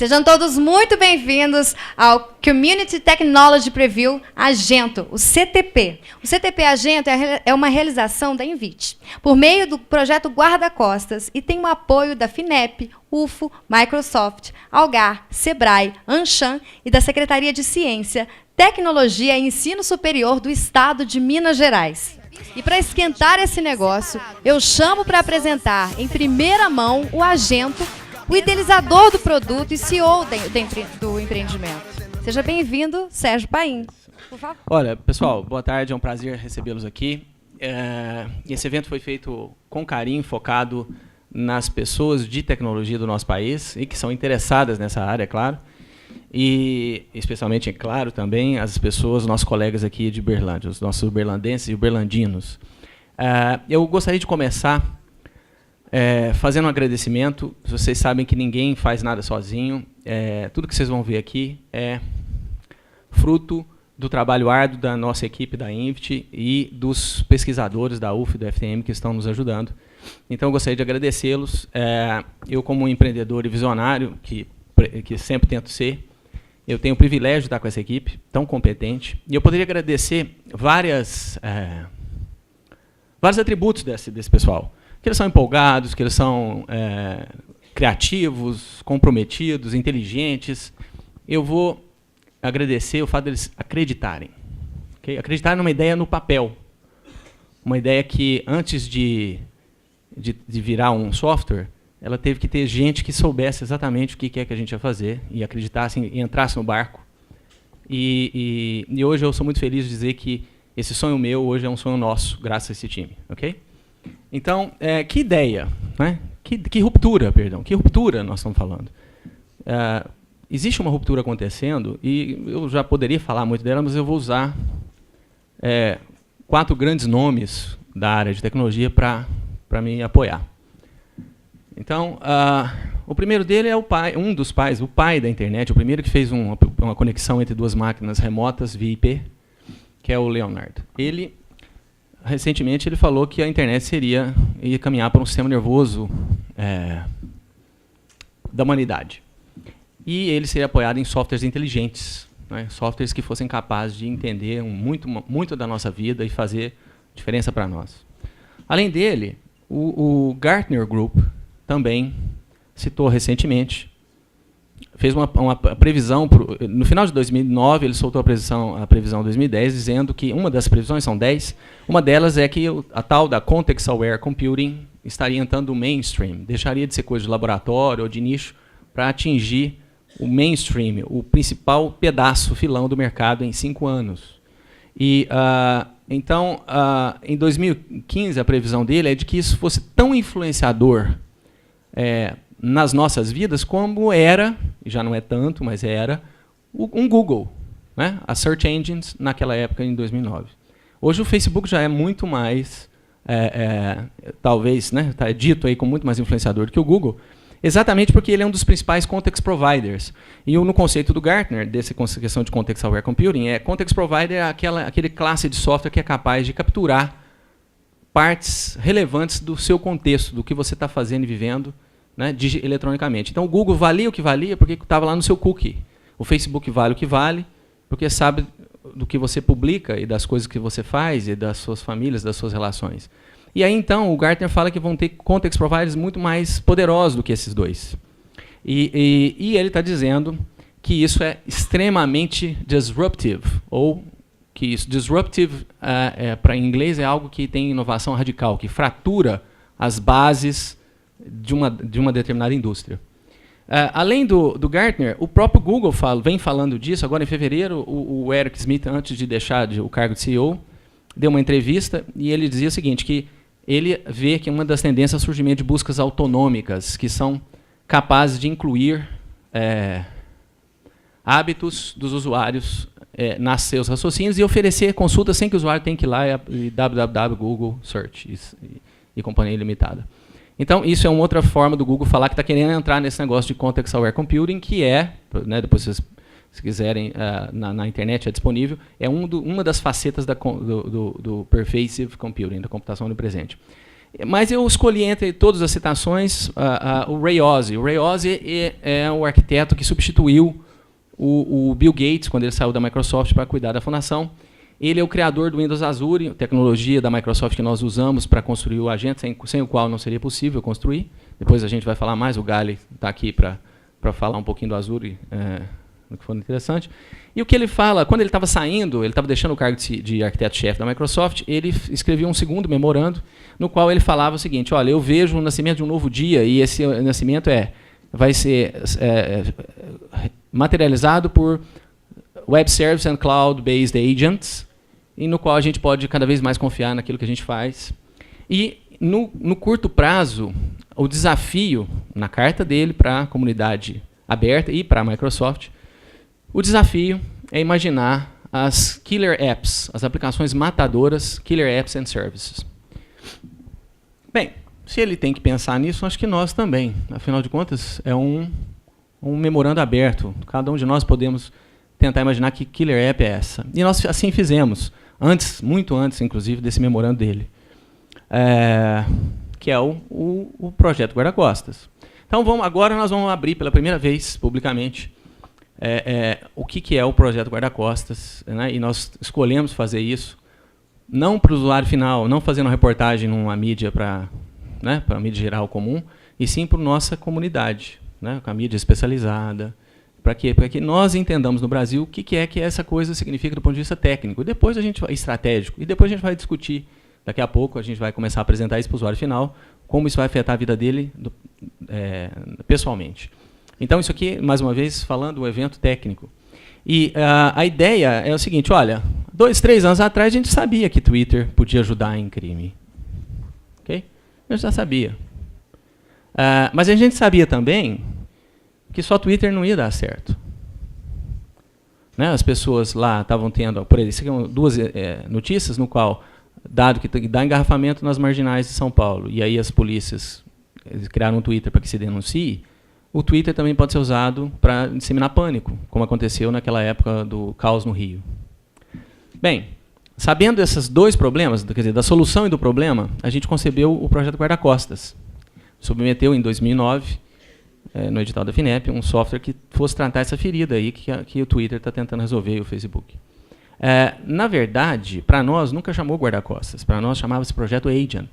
Sejam todos muito bem-vindos ao Community Technology Preview Agento, o CTP. O CTP Agento é uma realização da Invite, por meio do projeto Guarda-Costas, e tem o apoio da FINEP, UFO, Microsoft, Algar, Sebrae, Anshan e da Secretaria de Ciência, Tecnologia e Ensino Superior do Estado de Minas Gerais. E para esquentar esse negócio, eu chamo para apresentar em primeira mão o Agento, o idealizador do produto e CEO do empreendimento. Seja bem-vindo, Sérgio Paim. Por favor. Olha, pessoal, boa tarde, é um prazer recebê-los aqui. Esse evento foi feito com carinho, focado nas pessoas de tecnologia do nosso país e que são interessadas nessa área, é claro. E, especialmente, é claro, também as pessoas, nossos colegas aqui de Uberlândia, os nossos uberlandenses e uberlandinos. Eu gostaria de começar fazendo um agradecimento. Vocês sabem que ninguém faz nada sozinho. Tudo que vocês vão ver aqui é fruto do trabalho árduo da nossa equipe da Invite e dos pesquisadores da UF e do FTM que estão nos ajudando. Então, eu gostaria de agradecê-los. Eu, como empreendedor e visionário, que sempre tento ser, eu tenho o privilégio de estar com essa equipe tão competente. E eu poderia agradecer vários atributos desse pessoal. Que eles são empolgados, que eles são criativos, comprometidos, inteligentes. Eu vou agradecer o fato deles acreditarem. Okay? Acreditar numa ideia no papel. Uma ideia que, antes de virar um software, ela teve que ter gente que soubesse exatamente o que é que a gente ia fazer e acreditasse e entrasse no barco. E hoje eu sou muito feliz de dizer que esse sonho meu hoje é um sonho nosso, graças a esse time. Okay? Então, que ideia, né? Que ruptura, perdão, que ruptura nós estamos falando. Existe uma ruptura acontecendo, e eu já poderia falar muito dela, mas eu vou usar 4 grandes nomes da área de tecnologia para me apoiar. Então, o primeiro dele é um dos pais, o pai da internet, o primeiro que fez uma conexão entre duas máquinas remotas via IP, que é o Leonard. Recentemente, ele falou que a internet ia caminhar para um sistema nervoso da humanidade. E ele seria apoiado em softwares inteligentes, né? Softwares que fossem capazes de entender muito da nossa vida e fazer diferença para nós. Além dele, o Gartner Group também citou recentemente, fez uma previsão, no final de 2009, ele soltou a previsão de 2010, dizendo que uma das previsões, são 10, uma delas é que a tal da Context Aware Computing estaria entrando no mainstream, deixaria de ser coisa de laboratório ou de nicho para atingir o mainstream, o principal pedaço, filão do mercado em 5 anos. E, então, em 2015, a previsão dele é de que isso fosse tão influenciador nas nossas vidas como era, já não é tanto, mas era, um Google, né? As search engines naquela época, em 2009. Hoje o Facebook já é muito mais, talvez, né, tá dito aí como muito mais influenciador do que o Google, exatamente porque ele é um dos principais context providers. E no conceito do Gartner, dessa questão de Context Aware Computing, Context Provider é aquele classe de software que é capaz de capturar partes relevantes do seu contexto, do que você está fazendo e vivendo, né, eletronicamente. Então, o Google valia o que valia porque estava lá no seu cookie. O Facebook vale o que vale porque sabe do que você publica e das coisas que você faz e das suas famílias, das suas relações. E aí, então, o Gartner fala que vão ter context providers muito mais poderosos do que esses dois. E ele está dizendo que isso é extremamente disruptive, ou que isso, disruptive, para em inglês, é algo que tem inovação radical, que fratura as bases de uma determinada indústria. Além do Gartner, o próprio Google vem falando disso. Agora, em fevereiro, o Eric Schmidt, antes de deixar o cargo de CEO, deu uma entrevista e ele dizia o seguinte, que ele vê que uma das tendências é o surgimento de buscas autonômicas, que são capazes de incluir hábitos dos usuários nas seus raciocínios e oferecer consultas sem que o usuário tenha que ir lá e www, Google, Search e companhia limitada. Então, isso é uma outra forma do Google falar que está querendo entrar nesse negócio de Context Aware Computing, que né, depois vocês, se quiserem, na internet é disponível, é uma das facetas do Pervasive Computing, da computação no presente. Mas eu escolhi entre todas as citações o Ray Ozzie. O Ray Ozzie é o arquiteto que substituiu o Bill Gates quando ele saiu da Microsoft para cuidar da fundação. Ele é o criador do Windows Azure, tecnologia da Microsoft que nós usamos para construir o agente, sem o qual não seria possível construir. Depois a gente vai falar mais, o Gali está aqui para falar um pouquinho do Azure, no que for interessante. E o que ele fala, quando ele estava saindo, ele estava deixando o cargo de arquiteto-chefe da Microsoft, ele escreveu um segundo memorando, no qual ele falava o seguinte: olha, eu vejo o nascimento de um novo dia, e esse nascimento vai ser materializado por Web Service and Cloud-Based Agents, e no qual a gente pode cada vez mais confiar naquilo que a gente faz. E, no curto prazo, o desafio, na carta dele para a comunidade aberta e para a Microsoft, o desafio é imaginar as killer apps, as aplicações matadoras, killer apps and services. Bem, se ele tem que pensar nisso, acho que nós também. Afinal de contas, é um memorando aberto. Cada um de nós podemos tentar imaginar que killer app é essa. E nós assim fizemos, muito antes, inclusive, desse memorando dele, que é o projeto Guarda-Costas. Então, agora nós vamos abrir pela primeira vez, publicamente, o que é o projeto Guarda-Costas, né? E nós escolhemos fazer isso, não para o usuário final, não fazendo uma reportagem numa mídia para a mídia geral comum, e sim para a nossa comunidade, né? Com a mídia especializada. Para quê? Para que nós entendamos no Brasil o que é que essa coisa significa do ponto de vista técnico, e depois a gente vai, estratégico, e depois a gente vai discutir. Daqui a pouco a gente vai começar a apresentar isso para o usuário final, como isso vai afetar a vida dele pessoalmente. Então, isso aqui, mais uma vez, falando do evento técnico. E a ideia é o seguinte: olha, 2, 3 anos atrás a gente sabia que Twitter podia ajudar em crime. Okay? A gente já sabia. Mas a gente sabia também que só Twitter não ia dar certo. Né? As pessoas lá estavam tendo, por exemplo, duas notícias no qual, dado que dá engarrafamento nas marginais de São Paulo, e aí as polícias criaram um Twitter para que se denuncie, o Twitter também pode ser usado para disseminar pânico, como aconteceu naquela época do caos no Rio. Bem, sabendo esses dois problemas, quer dizer, da solução e do problema, a gente concebeu o projeto Guarda-Costas. Submeteu em 2009, no edital da FINEP, um software que fosse tratar essa ferida aí que o Twitter está tentando resolver, e o Facebook. Na verdade, para nós, nunca chamou Guarda-Costas. Para nós, chamava-se Projeto Agent.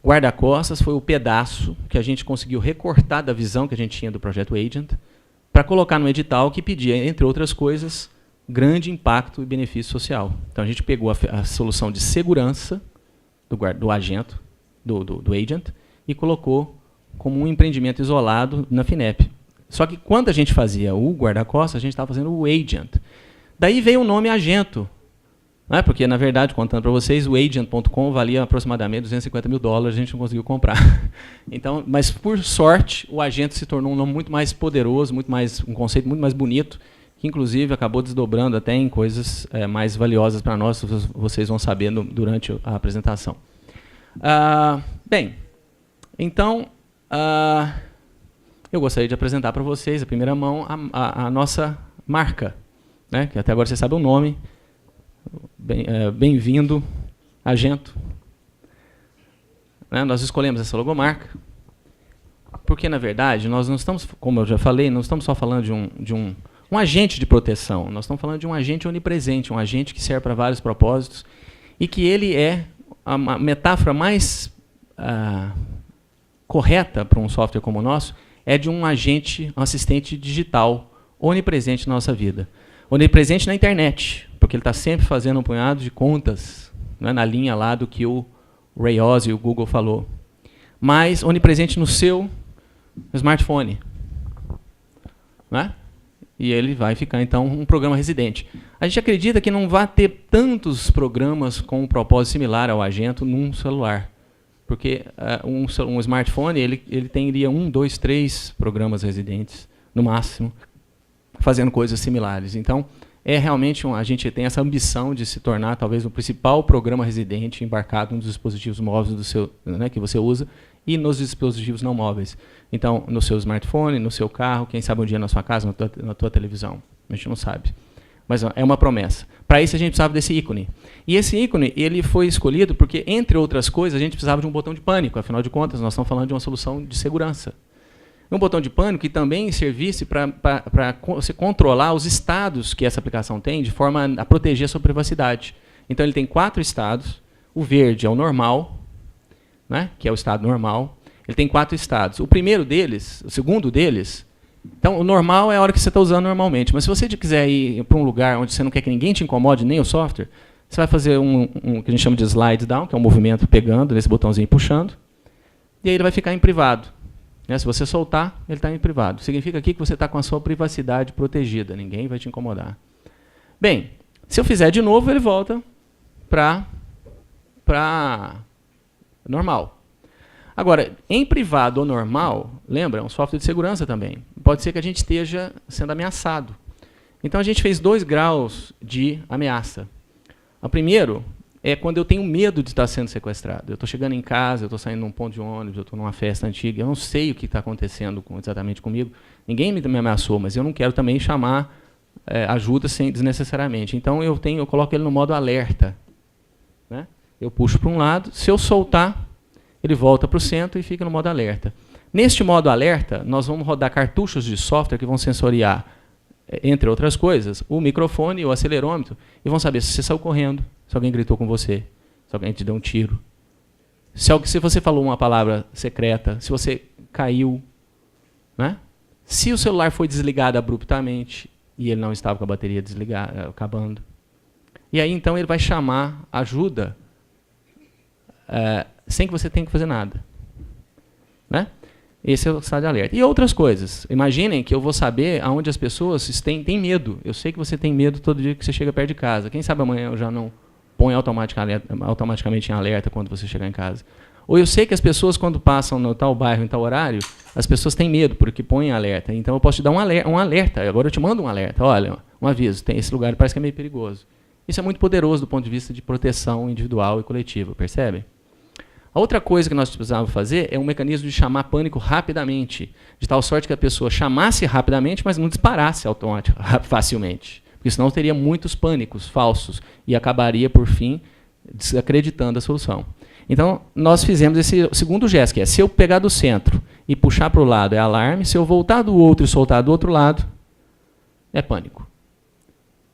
Guarda-Costas foi o pedaço que a gente conseguiu recortar da visão que a gente tinha do Projeto Agent para colocar no edital que pedia, entre outras coisas, grande impacto e benefício social. Então, a gente pegou a solução de segurança do agente, do agent, e colocou como um empreendimento isolado na FINEP. Só que quando a gente fazia o Guarda-Costas, a gente estava fazendo o agent. Daí veio o nome Agento. Né? Porque, na verdade, contando para vocês, o agent.com valia aproximadamente $250 mil, a gente não conseguiu comprar. Então, mas, por sorte, o Agento se tornou um nome muito mais poderoso, um conceito muito mais bonito, que, inclusive, acabou desdobrando até em coisas mais valiosas para nós, vocês vão saber durante a apresentação. Bem, então, eu gostaria de apresentar para vocês, à primeira mão, a nossa marca, né, que até agora você sabe o nome. Bem-vindo, Agento. Né, nós escolhemos essa logomarca porque, na verdade, nós não estamos, como eu já falei, não estamos só falando de um agente de proteção, nós estamos falando de um agente onipresente, um agente que serve para vários propósitos e que ele é a metáfora mais correta para um software como o nosso, é de um agente, um assistente digital onipresente na nossa vida. Onipresente na internet, porque ele está sempre fazendo um punhado de contas, né, na linha lá do que o Ray Ozzie e o Google falou. Mas onipresente no seu smartphone. Né? E ele vai ficar, então, um programa residente. A gente acredita que não vai ter tantos programas com um propósito similar ao Agento num celular. Porque um smartphone ele teria 1, 2, 3 programas residentes, no máximo, fazendo coisas similares. Então, realmente a gente tem essa ambição de se tornar talvez o principal programa residente embarcado nos dispositivos móveis né, que você usa e nos dispositivos não móveis. Então, no seu smartphone, no seu carro, quem sabe um dia na sua casa, na tua televisão. A gente não sabe. mas é uma promessa. Para isso, a gente precisava desse ícone. E esse ícone ele foi escolhido porque, entre outras coisas, a gente precisava de um botão de pânico. Afinal de contas, nós estamos falando de uma solução de segurança. Um botão de pânico que também servisse para você controlar os estados que essa aplicação tem, de forma a proteger a sua privacidade. Então, ele tem 4 estados. O verde é o normal, né, que é o estado normal. Ele tem 4 estados. O primeiro deles, o segundo deles... Então, o normal é a hora que você está usando normalmente. Mas se você quiser ir para um lugar onde você não quer que ninguém te incomode, nem o software, você vai fazer um que a gente chama de slide down, que é um movimento pegando nesse botãozinho e puxando. E aí ele vai ficar em privado. Se você soltar, ele está em privado. Significa aqui que você está com a sua privacidade protegida. Ninguém vai te incomodar. Bem, se eu fizer de novo, ele volta para normal. Agora, em privado ou normal, lembra, é um software de segurança também. Pode ser que a gente esteja sendo ameaçado. Então, a gente fez 2 graus de ameaça. O primeiro é quando eu tenho medo de estar sendo sequestrado. Eu estou chegando em casa, eu estou saindo num ponto de ônibus, eu estou numa festa antiga, eu não sei o que está acontecendo exatamente comigo. Ninguém me ameaçou, mas eu não quero também chamar ajuda desnecessariamente. Então, eu coloco ele no modo alerta. Né? Eu puxo para um lado, se eu soltar, ele volta para o centro e fica no modo alerta. Neste modo alerta, nós vamos rodar cartuchos de software que vão sensoriar, entre outras coisas, o microfone e o acelerômetro, e vão saber se você saiu correndo, se alguém gritou com você, se alguém te deu um tiro, se você falou uma palavra secreta, se você caiu, né? Se o celular foi desligado abruptamente e ele não estava com a bateria desligada, acabando. E aí, então, ele vai chamar ajuda sem que você tenha que fazer nada. Né? Esse é o estado de alerta. E outras coisas. Imaginem que eu vou saber aonde as pessoas têm medo. Eu sei que você tem medo todo dia que você chega perto de casa. Quem sabe amanhã eu já não põe automaticamente em alerta quando você chegar em casa. Ou eu sei que as pessoas, quando passam no tal bairro, em tal horário, as pessoas têm medo, porque põem em alerta. Então, eu posso te dar um alerta. Agora eu te mando um alerta. Olha, um aviso. Esse lugar parece que é meio perigoso. Isso é muito poderoso do ponto de vista de proteção individual e coletiva. Percebe? A outra coisa que nós precisávamos fazer é um mecanismo de chamar pânico rapidamente, de tal sorte que a pessoa chamasse rapidamente, mas não disparasse facilmente. Porque senão teria muitos pânicos falsos e acabaria, por fim, desacreditando a solução. Então, nós fizemos esse segundo gesto, que é, se eu pegar do centro e puxar para o lado, é alarme, se eu voltar do outro e soltar do outro lado, é pânico.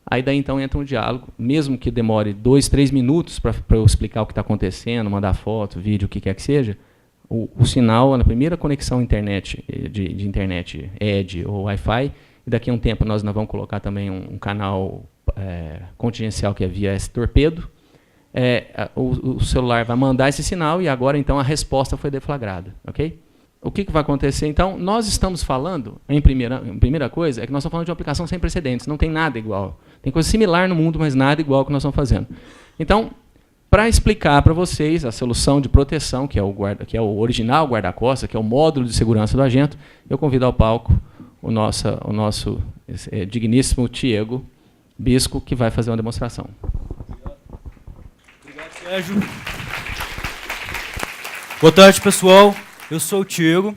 Aí daí então entra um diálogo, mesmo que demore 2, 3 minutos para eu explicar o que está acontecendo, mandar foto, vídeo, o que quer que seja, o sinal, na primeira conexão internet, de internet ED ou Wi-Fi, e daqui a um tempo nós vamos colocar também um canal contingencial que é via torpedo, o celular vai mandar esse sinal e agora então a resposta foi deflagrada. Okay? O que vai acontecer? Então, nós estamos falando, em primeira coisa, é que nós estamos falando de uma aplicação sem precedentes, não tem nada igual. Tem coisa similar no mundo, mas nada igual ao que nós estamos fazendo. Então, para explicar para vocês a solução de proteção, que é o original guarda-costas, que é o módulo de segurança do agente, eu convido ao palco o nosso digníssimo Tiago Bisco, que vai fazer uma demonstração. Obrigado, Sérgio. Boa tarde, pessoal. Eu sou o Tiago,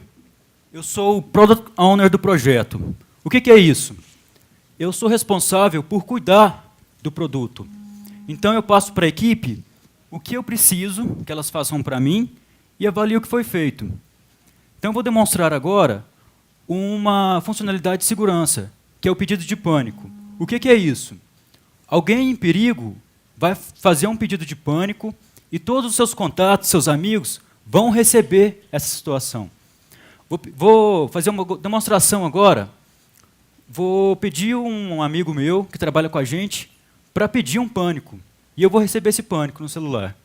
eu sou o Product Owner do projeto. O que é isso? Eu sou responsável por cuidar do produto. Então, eu passo para a equipe o que eu preciso que elas façam para mim e avalio o que foi feito. Então, eu vou demonstrar agora uma funcionalidade de segurança, que é o pedido de pânico. O que é isso? Alguém em perigo vai fazer um pedido de pânico e todos os seus contatos, seus amigos, vão receber essa situação. Vou fazer uma demonstração agora. Vou pedir um amigo meu, que trabalha com a gente, para pedir um pânico. E eu vou receber esse pânico no celular.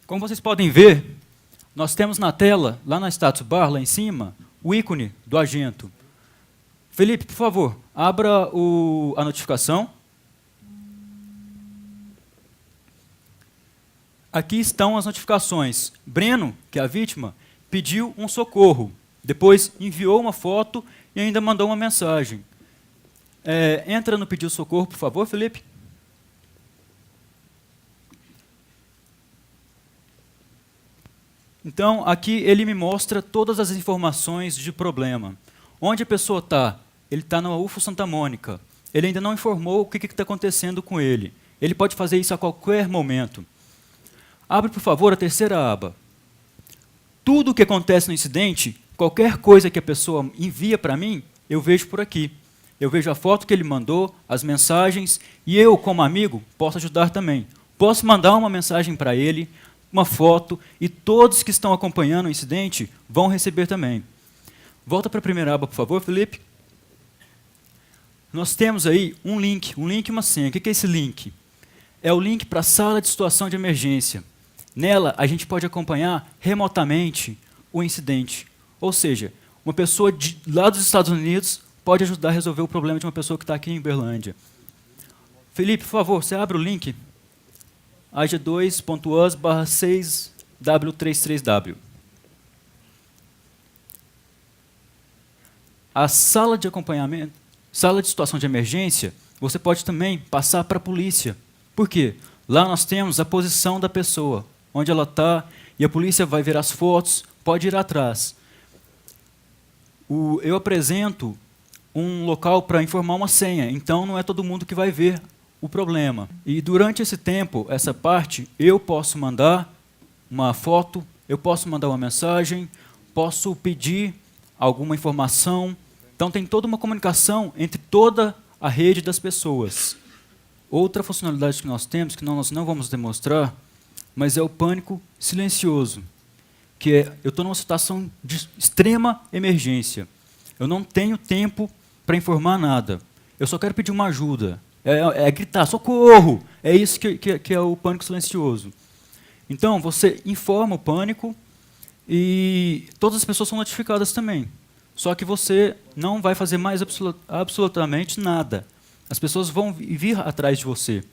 Como vocês podem ver, nós temos na tela, lá na status bar, lá em cima, o ícone do agente. Felipe, por favor, abra a notificação. Aqui estão as notificações. Breno, que é a vítima, pediu um socorro. Depois enviou uma foto e ainda mandou uma mensagem. Entra no pedido socorro, por favor, Felipe. Então, aqui ele me mostra todas as informações de problema. Onde a pessoa está? Ele está na UFO Santa Mônica. ele ainda não informou o que está acontecendo com ele. Ele pode fazer isso a qualquer momento. Abre, por favor, a terceira aba. Tudo o que acontece no incidente, qualquer coisa que a pessoa envia para mim, eu vejo por aqui. Eu vejo a foto que ele mandou, as mensagens, e eu, como amigo, posso ajudar também. Posso mandar uma mensagem para ele, uma foto, e todos que estão acompanhando o incidente vão receber também. Volta para a primeira aba, por favor, Felipe. Nós temos aí um link e uma senha. O que é esse link? É o link para a sala de situação de emergência. Nela, a gente pode acompanhar remotamente o incidente. Ou seja, uma pessoa lá dos Estados Unidos pode ajudar a resolver o problema de uma pessoa que está aqui em Uberlândia. Felipe, por favor, você abre o link ag2.us/6w33w. A sala de acompanhamento, sala de situação de emergência, você pode também passar para a polícia. Por quê? Lá nós temos a posição da pessoa, onde ela está, e a polícia vai ver as fotos, pode ir atrás. Eu apresento um local para informar uma senha, então não é todo mundo que vai ver o problema. E durante esse tempo, essa parte, eu posso mandar uma foto, eu posso mandar uma mensagem, posso pedir alguma informação. Então tem toda uma comunicação entre toda a rede das pessoas. Outra funcionalidade que nós temos, que nós não vamos demonstrar, mas é o pânico silencioso, que é, eu estou numa situação de extrema emergência. Eu não tenho tempo para informar nada. Eu só quero pedir uma ajuda. É gritar, socorro! É isso que é o pânico silencioso. Então, você informa o pânico e todas as pessoas são notificadas também. Só que você não vai fazer mais absolutamente nada. As pessoas vão vir atrás de você,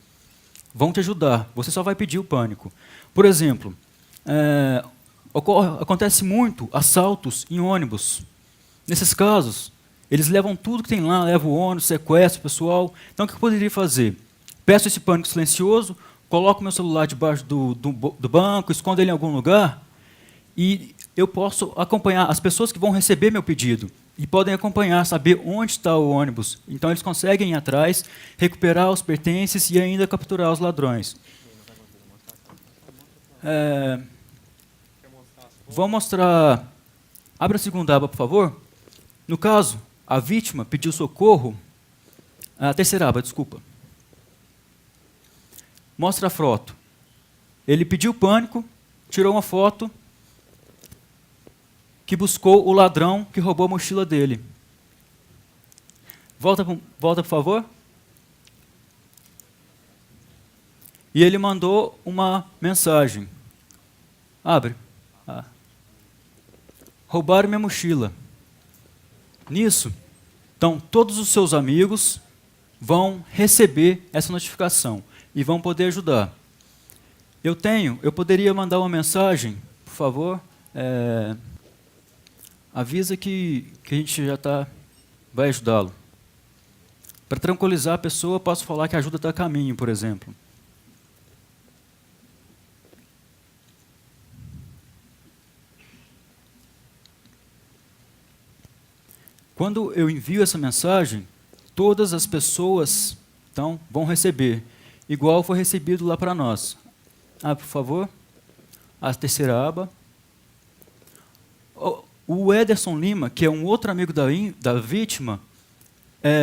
vão te ajudar. Você só vai pedir o pânico. Por exemplo, acontece muito assaltos em ônibus. Nesses casos, eles levam tudo que tem lá, levam o ônibus, sequestram o pessoal. Então, o que eu poderia fazer? Peço esse pânico silencioso, coloco meu celular debaixo do banco, escondo ele em algum lugar, e eu posso acompanhar as pessoas que vão receber meu pedido. E podem acompanhar, saber onde está o ônibus. Então, eles conseguem ir atrás, recuperar os pertences e ainda capturar os ladrões. Vou mostrar... Abra a segunda aba, por favor. No caso, a vítima pediu socorro... A terceira aba, desculpa. Mostra a foto. Ele pediu pânico, tirou uma foto... que buscou o ladrão que roubou a mochila dele. Volta, por favor. E ele mandou uma mensagem. Abre. Roubaram minha mochila. Nisso, então, todos os seus amigos vão receber essa notificação e vão poder ajudar. Eu poderia mandar uma mensagem, por favor, avisa que a gente já vai ajudá-lo. Para tranquilizar a pessoa, posso falar que a ajuda está a caminho, por exemplo. Quando eu envio essa mensagem, todas as pessoas então, vão receber, igual foi recebido lá para nós. Por favor, a terceira aba. O Ederson Lima, que é um outro amigo da vítima,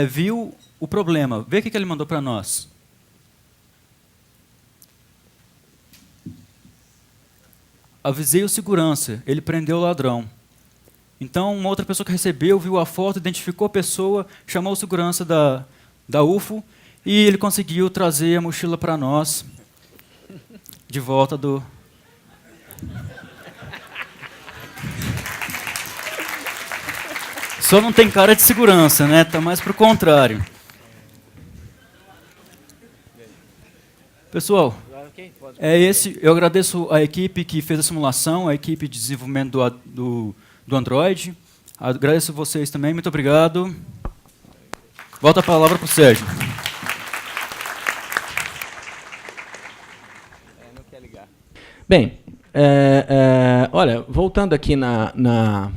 viu o problema. Vê o que ele mandou para nós. Avisei o segurança, ele prendeu o ladrão. Então, uma outra pessoa que recebeu, viu a foto, identificou a pessoa, chamou o segurança da UFO e ele conseguiu trazer a mochila para nós, de volta do... Só não tem cara de segurança, né? Tá mais para o contrário. Pessoal, eu agradeço a equipe que fez a simulação, a equipe de desenvolvimento do Android. Agradeço vocês também, muito obrigado. Volta a palavra para o Sérgio. Bem, olha, voltando aqui na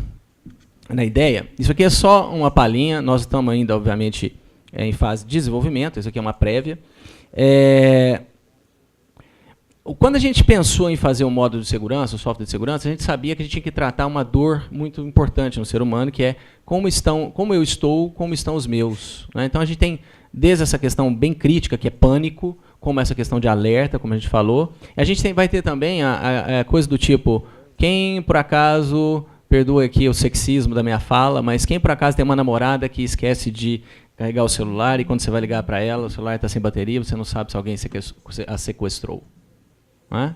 ideia, isso aqui é só uma palhinha, nós estamos ainda, obviamente, em fase de desenvolvimento, isso aqui é uma prévia. Quando a gente pensou em fazer um módulo de segurança, o software de segurança, a gente sabia que a gente tinha que tratar uma dor muito importante no ser humano, que é como eu estou, como estão os meus. Né? Então a gente tem desde essa questão bem crítica, que é pânico, como essa questão de alerta, como a gente falou. A gente vai ter também a coisa do tipo, quem por acaso, perdoa aqui o sexismo da minha fala, mas quem por acaso tem uma namorada que esquece de carregar o celular e quando você vai ligar para ela, o celular está sem bateria, você não sabe se alguém a sequestrou. Não é?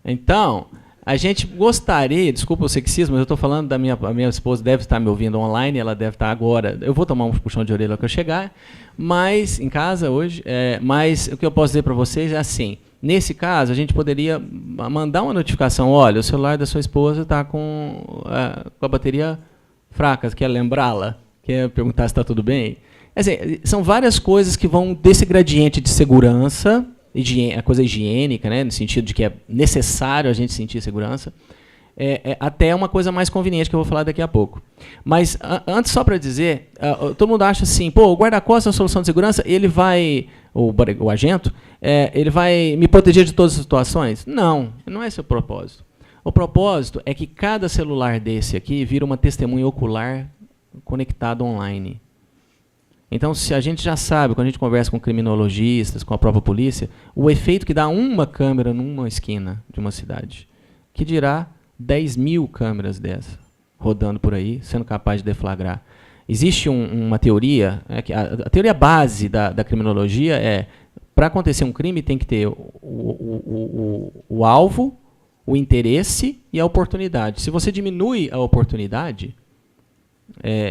Então, a gente gostaria, desculpa o sexismo, mas eu estou falando a minha esposa deve estar me ouvindo online, ela deve estar agora, eu vou tomar um puxão de orelha quando eu chegar, mas em casa hoje, mas o que eu posso dizer para vocês é assim, nesse caso, a gente poderia mandar uma notificação, olha, o celular da sua esposa está com a bateria fraca, quer lembrá-la? Quer perguntar se está tudo bem? Assim, são várias coisas que vão desse gradiente de segurança, a coisa higiênica, né, no sentido de que é necessário a gente sentir segurança, até uma coisa mais conveniente que eu vou falar daqui a pouco. Mas, antes, só para dizer, todo mundo acha assim, pô, o guarda-costas é uma solução de segurança, ele vai, o agento, ele vai me proteger de todas as situações? Não, não é esse o propósito. O propósito é que cada celular desse aqui vira uma testemunha ocular conectada online. Então, se a gente já sabe, quando a gente conversa com criminologistas, com a própria polícia, o efeito que dá uma câmera numa esquina de uma cidade, que dirá 10.000 câmeras dessas rodando por aí, sendo capaz de deflagrar. Existe uma teoria, a teoria base da criminologia é, para acontecer um crime tem que ter o alvo, o interesse e a oportunidade. Se você diminui a oportunidade,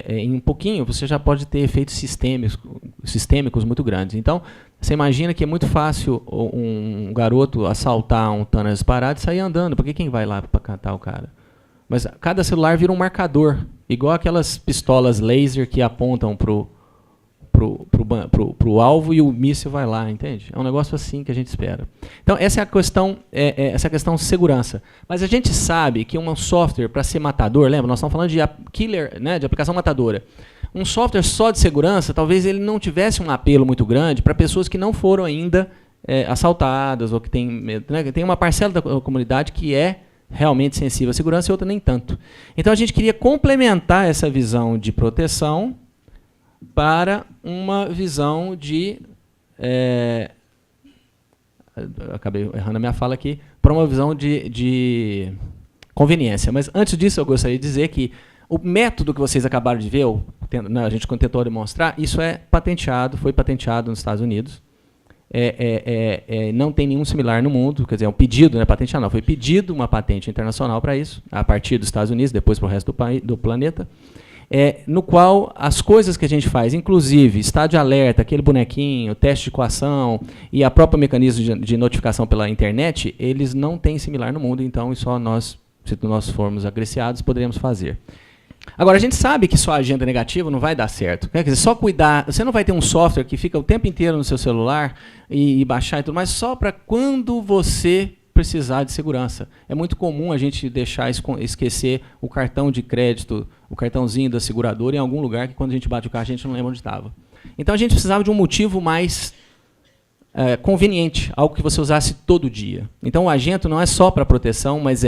em um pouquinho, você já pode ter efeitos sistêmicos muito grandes. Então, você imagina que é muito fácil um garoto assaltar um Thanos parado e sair andando, porque quem vai lá para catar o cara? Mas cada celular vira um marcador, igual aquelas pistolas laser que apontam pro alvo e o míssil vai lá, entende? É um negócio assim que a gente espera. Então, essa é a questão de segurança. Mas a gente sabe que um software, para ser matador, lembra? Nós estamos falando de killer, né, de aplicação matadora. Um software só de segurança, talvez ele não tivesse um apelo muito grande para pessoas que não foram ainda assaltadas, ou que tem uma parcela da comunidade que é realmente sensível à segurança e outra nem tanto. Então, a gente queria complementar essa visão de proteção para uma visão de... acabei errando a minha fala aqui. Para uma visão de conveniência. Mas, antes disso, eu gostaria de dizer que o método que vocês acabaram de ver, a gente tentou demonstrar, isso foi patenteado nos Estados Unidos. Não tem nenhum similar no mundo, quer dizer, é um pedido, não é patenteado, não, foi pedido uma patente internacional para isso, a partir dos Estados Unidos, depois para o resto do planeta. No qual as coisas que a gente faz, inclusive estado de alerta, aquele bonequinho, teste de coação e a própria mecanismo de notificação pela internet, eles não têm similar no mundo, então só nós, se nós formos agraciados, poderíamos fazer. Agora, a gente sabe que só agenda negativa não vai dar certo. Quer dizer, só cuidar, você não vai ter um software que fica o tempo inteiro no seu celular e baixar e tudo mais, só para quando você precisar de segurança. É muito comum a gente esquecer o cartão de crédito, o cartãozinho da seguradora em algum lugar que quando a gente bate o carro a gente não lembra onde estava. Então a gente precisava de um motivo mais conveniente, algo que você usasse todo dia. Então o agento não é só para proteção, mas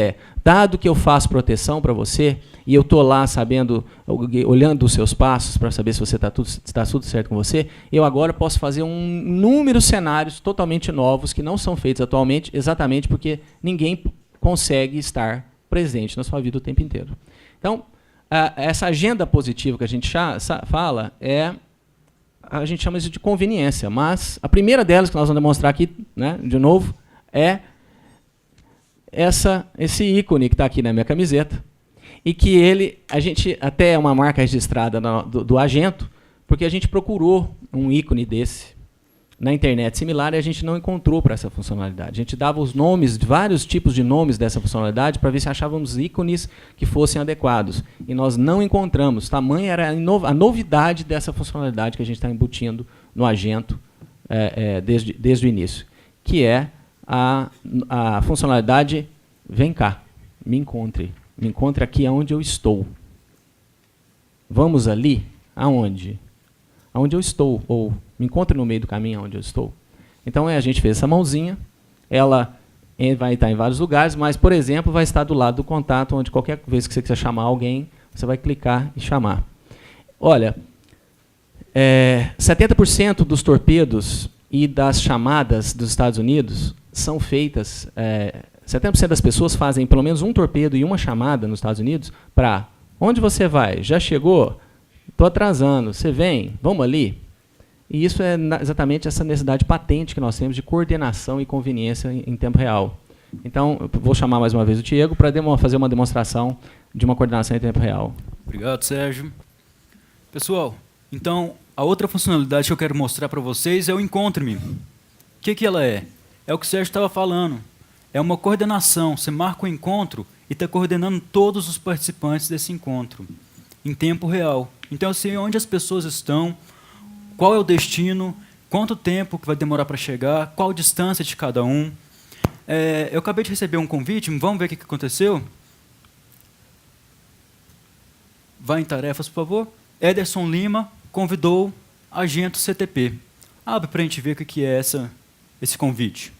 dado que eu faço proteção para você e eu estou lá sabendo, olhando os seus passos para saber se você está tudo certo com você, eu agora posso fazer um número de cenários totalmente novos que não são feitos atualmente, exatamente porque ninguém consegue estar presente na sua vida o tempo inteiro. Então, essa agenda positiva que a gente fala a gente chama isso de conveniência, mas a primeira delas que nós vamos demonstrar aqui, né, de novo, é esse ícone que está aqui na minha camiseta, e que a gente até é uma marca registrada do Agento, porque a gente procurou um ícone desse na internet similar e a gente não encontrou para essa funcionalidade. A gente dava os nomes, vários tipos de nomes dessa funcionalidade para ver se achávamos ícones que fossem adequados. E nós não encontramos. Tamanha era a novidade dessa funcionalidade que a gente está embutindo no Agento desde o início, que é a funcionalidade vem cá, me encontre aqui onde eu estou. Vamos ali? Aonde? onde eu estou, ou me encontre no meio do caminho onde eu estou. Então, a gente fez essa mãozinha, ela vai estar em vários lugares, mas, por exemplo, vai estar do lado do contato, onde qualquer vez que você quiser chamar alguém, você vai clicar e chamar. Olha, 70% dos torpedos e das chamadas dos Estados Unidos são feitas... 70% das pessoas fazem pelo menos um torpedo e uma chamada nos Estados Unidos para onde você vai? Já chegou? Estou atrasando. Você vem? Vamos ali? E isso é exatamente essa necessidade patente que nós temos de coordenação e conveniência em tempo real. Então, eu vou chamar mais uma vez o Diego para fazer uma demonstração de uma coordenação em tempo real. Obrigado, Sérgio. Pessoal, então, a outra funcionalidade que eu quero mostrar para vocês é o Encontre-me. O que ela é? É o que o Sérgio estava falando. É uma coordenação. Você marca o encontro e está coordenando todos os participantes desse encontro, em tempo real. Então, eu sei onde as pessoas estão, qual é o destino, quanto tempo que vai demorar para chegar, qual a distância de cada um. Eu acabei de receber um convite, vamos ver o que aconteceu? Vai em tarefas, por favor. Ederson Lima convidou Agento CTP. Abre para a gente ver o que é esse convite.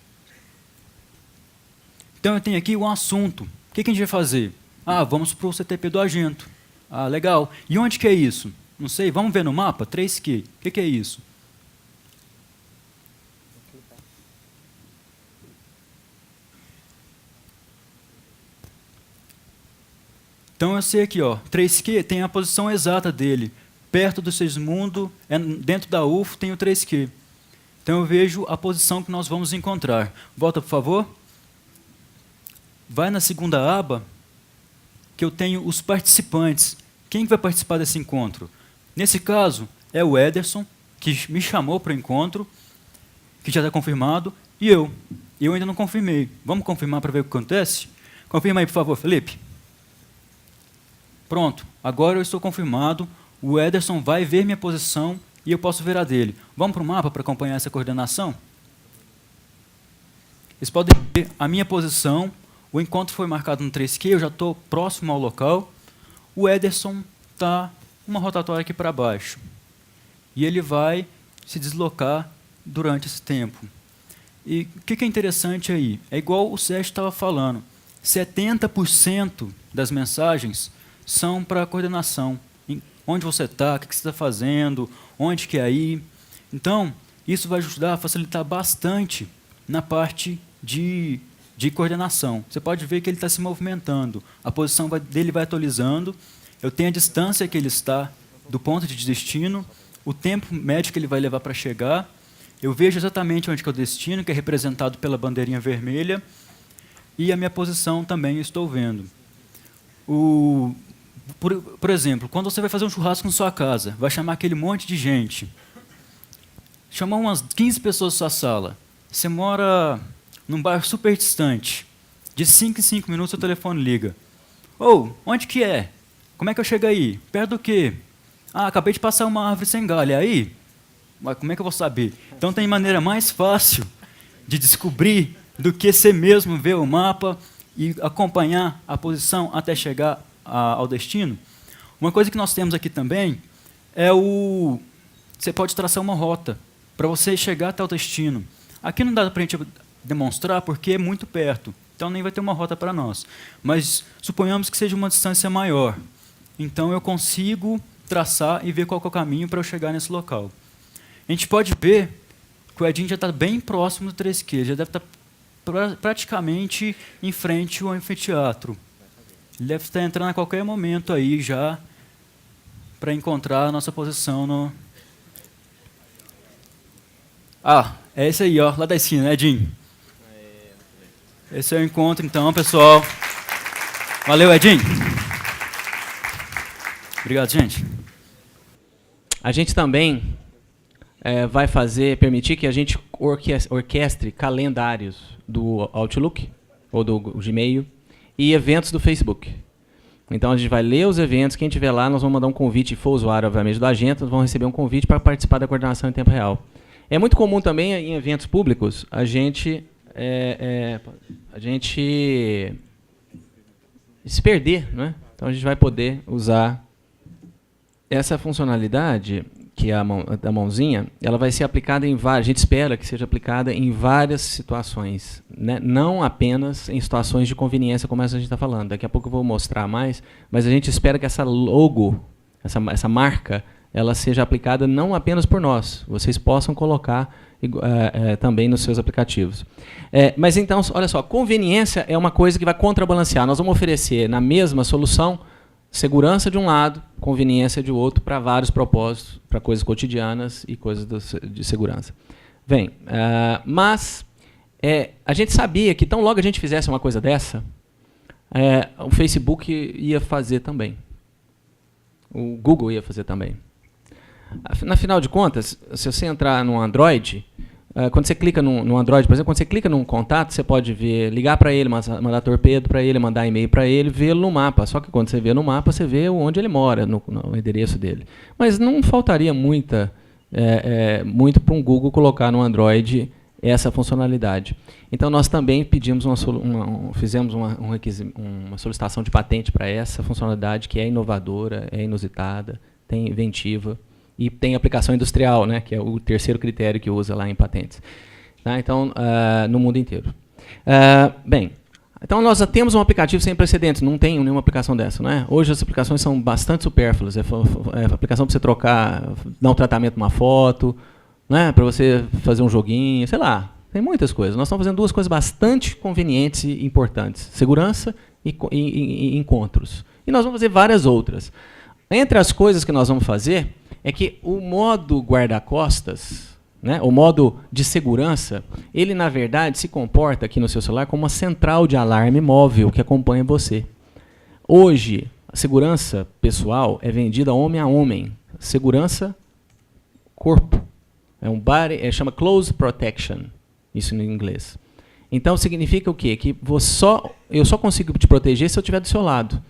Então, eu tenho aqui um assunto. O que a gente vai fazer? Vamos para o CTP do Agento. Legal. E onde que é isso? Não sei, vamos ver no mapa? 3Q. O que é isso? Então, eu sei aqui, 3Q tem a posição exata dele. Perto do Seismundo, dentro da UFO, tem o 3Q. Então, eu vejo a posição que nós vamos encontrar. Volta, por favor. Vai na segunda aba, que eu tenho os participantes. Quem vai participar desse encontro? Nesse caso, é o Ederson, que me chamou para o encontro, que já está confirmado, e eu. Eu ainda não confirmei. Vamos confirmar para ver o que acontece? Confirma aí, por favor, Felipe. Pronto, agora eu estou confirmado. O Ederson vai ver minha posição e eu posso ver a dele. Vamos para o mapa para acompanhar essa coordenação? Vocês podem ver a minha posição. O encontro foi marcado no 3Q, eu já estou próximo ao local. O Ederson está uma rotatória aqui para baixo. E ele vai se deslocar durante esse tempo. E o que é interessante aí? É igual o Sérgio estava falando. 70% das mensagens são para a coordenação. Onde você está, o que você está fazendo, onde quer ir. Então, isso vai ajudar a facilitar bastante na parte de coordenação. Você pode ver que ele está se movimentando, a posição dele vai atualizando, eu tenho a distância que ele está do ponto de destino, o tempo médio que ele vai levar para chegar, eu vejo exatamente onde que é o destino, que é representado pela bandeirinha vermelha, e a minha posição também eu estou vendo. Por exemplo, quando você vai fazer um churrasco na sua casa, vai chamar aquele monte de gente, chamar umas 15 pessoas na sua sala, você mora num bairro super distante, de 5 em 5 minutos o telefone liga. Onde que é? Como é que eu chego aí? Perto do quê? Acabei de passar uma árvore sem galho, é aí? Mas como é que eu vou saber? Então tem maneira mais fácil de descobrir do que você mesmo ver o mapa e acompanhar a posição até chegar ao destino. Uma coisa que nós temos aqui também é você pode traçar uma rota para você chegar até o destino. Aqui não dá para a gente demonstrar porque é muito perto, então nem vai ter uma rota para nós. Mas suponhamos que seja uma distância maior. Então eu consigo traçar e ver qual é o caminho para eu chegar nesse local. A gente pode ver que o Edinho já está bem próximo do 3Q, já deve estar praticamente em frente ao anfiteatro. Ele deve estar entrando a qualquer momento aí já para encontrar a nossa posição no... é esse aí, lá da esquina, né, Edinho? Esse é o encontro, então, pessoal. Valeu, Edinho. Obrigado, gente. A gente também vai permitir que a gente orquestre calendários do Outlook, ou do Gmail, e eventos do Facebook. Então, a gente vai ler os eventos, quem estiver lá, nós vamos mandar um convite, se for usuário, obviamente, do Agento, nós vamos receber um convite para participar da coordenação em tempo real. É muito comum também, em eventos públicos, a gente se perder, né? Então, a gente vai poder usar essa funcionalidade que é a mãozinha, ela vai ser aplicada em várias, a gente espera que seja aplicada em várias situações, né? Não apenas em situações de conveniência, como essa a gente está falando. Daqui a pouco eu vou mostrar mais, mas a gente espera que essa logo, essa marca, ela seja aplicada não apenas por nós, vocês possam colocar também nos seus aplicativos. Mas então, olha só, conveniência é uma coisa que vai contrabalancear. Nós vamos oferecer na mesma solução segurança de um lado, conveniência de outro, para vários propósitos, para coisas cotidianas e coisas de segurança. Bem, mas a gente sabia que tão logo a gente fizesse uma coisa dessa, o Facebook ia fazer também. O Google ia fazer também. Na final de contas, se você entrar no Android, quando você clica no Android, por exemplo, quando você clica num contato, você pode ver, ligar para ele, mandar torpedo para ele, mandar e-mail para ele, vê-lo no mapa. Só que quando você vê no mapa, você vê onde ele mora, no endereço dele. Mas não faltaria muito para um Google colocar no Android essa funcionalidade. Então, nós também pedimos fizemos uma solicitação de patente para essa funcionalidade, que é inovadora, é inusitada, tem inventiva. E tem aplicação industrial, né, que é o terceiro critério que usa lá em patentes. Tá? Então, no mundo inteiro. Bem, então nós já temos um aplicativo sem precedentes, não tem nenhuma aplicação dessa. Né? Hoje as aplicações são bastante supérfluas. Aplicação para você dar um tratamento numa foto, né, para você fazer um joguinho, sei lá. Tem muitas coisas. Nós estamos fazendo duas coisas bastante convenientes e importantes. Segurança e encontros. E nós vamos fazer várias outras. Entre as coisas que nós vamos fazer é que o modo guarda-costas, né, o modo de segurança, ele, na verdade, se comporta aqui no seu celular como uma central de alarme móvel que acompanha você. Hoje, a segurança pessoal é vendida homem a homem. Segurança corpo. Chama close protection, isso em inglês. Então, significa o quê? Que eu só consigo te proteger se eu estiver do seu lado.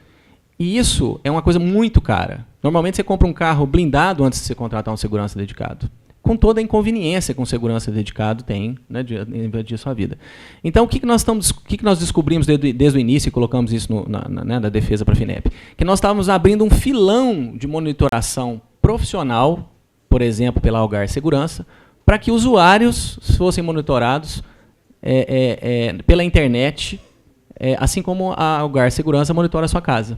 E isso é uma coisa muito cara. Normalmente você compra um carro blindado antes de você contratar um segurança dedicado. Com toda a inconveniência que um segurança dedicado tem, né, de invadir a sua vida. Então, o que nós descobrimos desde o início e colocamos isso na defesa para a FINEP? Que nós estávamos abrindo um filão de monitoração profissional, por exemplo, pela Algar Segurança, para que usuários fossem monitorados pela internet, assim como a Algar Segurança monitora a sua casa.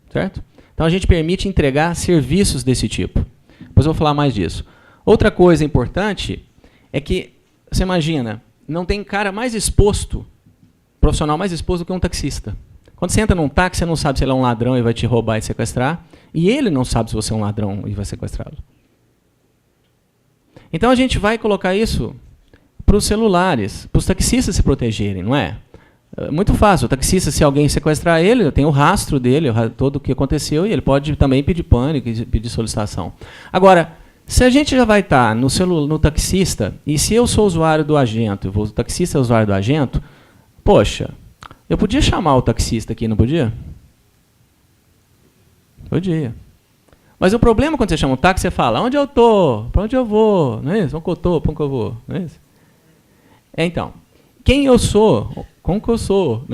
Certo? Então, a gente permite entregar serviços desse tipo. Depois eu vou falar mais disso. Outra coisa importante é que, você imagina, não tem cara mais exposto, profissional mais exposto do que um taxista. Quando você entra num táxi, você não sabe se ele é um ladrão e vai te roubar e sequestrar, e ele não sabe se você é um ladrão e vai sequestrá-lo. Então, a gente vai colocar isso para os celulares, para os taxistas se protegerem, não é? Muito fácil. O taxista, se alguém sequestrar ele, tem o rastro dele, todo o que aconteceu, e ele pode também pedir pânico e pedir solicitação. Agora, se a gente já vai estar no taxista, e se eu sou usuário do agento, o taxista é usuário do agento, poxa, eu podia chamar o taxista aqui, não podia? Podia. Mas o problema quando você chama um táxi, você fala, onde eu estou? Para onde eu vou? Não é isso? Onde eu estou? Para onde eu vou? Não é isso? Então, quem eu sou? Como que eu sou?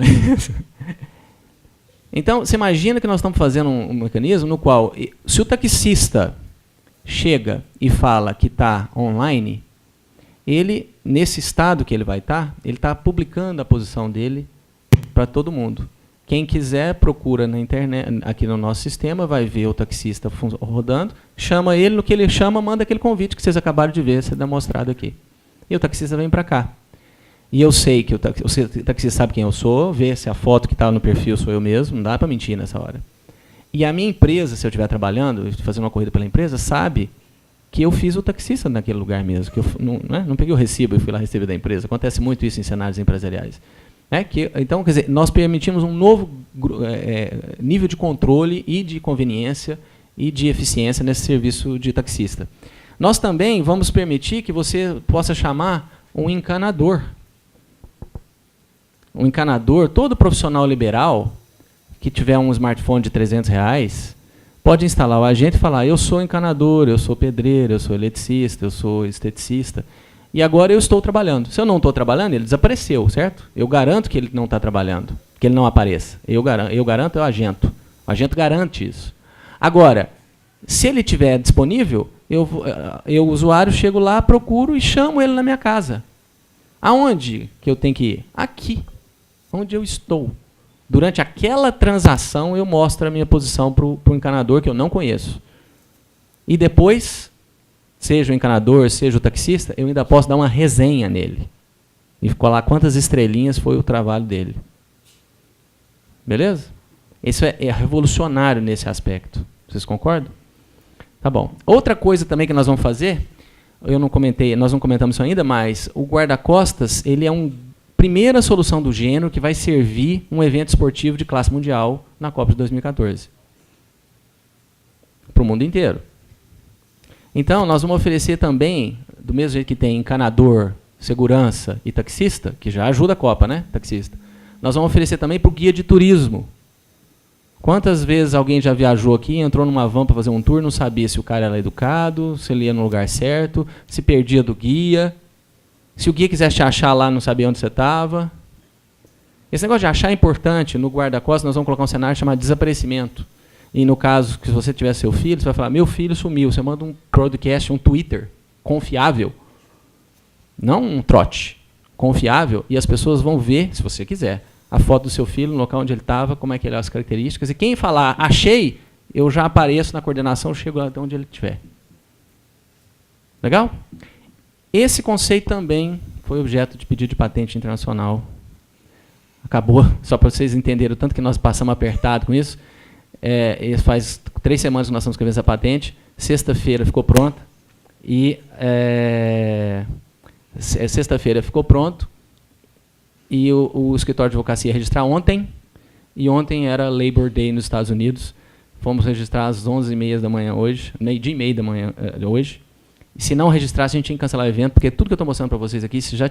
Então, você imagina que nós estamos fazendo um mecanismo no qual, se o taxista chega e fala que está online, ele, nesse estado que ele vai estar, ele está publicando a posição dele para todo mundo. Quem quiser, procura na internet, aqui no nosso sistema, vai ver o taxista rodando, chama ele, no que ele chama, manda aquele convite que vocês acabaram de ver, ser demonstrado aqui. E o taxista vem para cá. E eu sei que o taxista sabe quem eu sou, vê se a foto que está no perfil sou eu mesmo, não dá para mentir nessa hora. E a minha empresa, se eu estiver trabalhando, fazendo uma corrida pela empresa, sabe que eu fiz o taxista naquele lugar mesmo. Que eu não peguei o recibo e fui lá receber da empresa. Acontece muito isso em cenários empresariais. Então, quer dizer, nós permitimos um novo nível de controle e de conveniência e de eficiência nesse serviço de taxista. Nós também vamos permitir que você possa chamar um encanador. Um encanador, todo profissional liberal que tiver um smartphone de R$300, pode instalar o agente e falar, eu sou encanador, eu sou pedreiro, eu sou eletricista, eu sou esteticista, e agora eu estou trabalhando. Se eu não estou trabalhando, ele desapareceu, certo? Eu garanto que ele não está trabalhando, que ele não apareça. Eu garanto, é o agente. O agente garante isso. Agora, se ele estiver disponível, eu, usuário, chego lá, procuro e chamo ele na minha casa. Aonde que eu tenho que ir? Aqui, onde eu estou. Durante aquela transação, eu mostro a minha posição para o encanador, que eu não conheço. E depois, seja o encanador, seja o taxista, eu ainda posso dar uma resenha nele. E colar quantas estrelinhas foi o trabalho dele. Beleza? Isso é revolucionário nesse aspecto. Vocês concordam? Tá bom. Outra coisa também que nós vamos fazer, nós não comentamos isso ainda, mas o guarda-costas, ele é uma primeira solução do gênero que vai servir um evento esportivo de classe mundial na Copa de 2014. Para o mundo inteiro. Então, nós vamos oferecer também, do mesmo jeito que tem encanador, segurança e taxista, que já ajuda a Copa, né? Taxista. Nós vamos oferecer também para o guia de turismo. Quantas vezes alguém já viajou aqui, entrou numa van para fazer um tour, não sabia se o cara era educado, se ele ia no lugar certo, se perdia do guia, se o guia quisesse te achar lá, não sabia onde você estava. Esse negócio de achar é importante. No guarda-costas nós vamos colocar um cenário chamado desaparecimento. E no caso, que se você tiver seu filho, você vai falar, meu filho sumiu. Você manda um broadcast, um Twitter confiável. Não um trote. Confiável. E as pessoas vão ver, se você quiser, a foto do seu filho, no local onde ele estava, como é que ele é, as características. E quem falar, achei, eu já apareço na coordenação, chego até onde ele estiver. Legal? Esse conceito também foi objeto de pedido de patente internacional. Acabou, só para vocês entenderem o tanto que nós passamos apertado com isso. Faz 3 semanas que nós estamos escrevendo essa patente. Sexta-feira ficou pronta. E sexta-feira ficou pronto. E o escritório de advocacia ia registrar ontem. E ontem era Labor Day nos Estados Unidos. Fomos registrar às 11h30 da manhã hoje. Meio-dia e meia da manhã hoje. E se não registrasse, a gente tinha que cancelar o evento, porque tudo que eu estou mostrando para vocês aqui, se já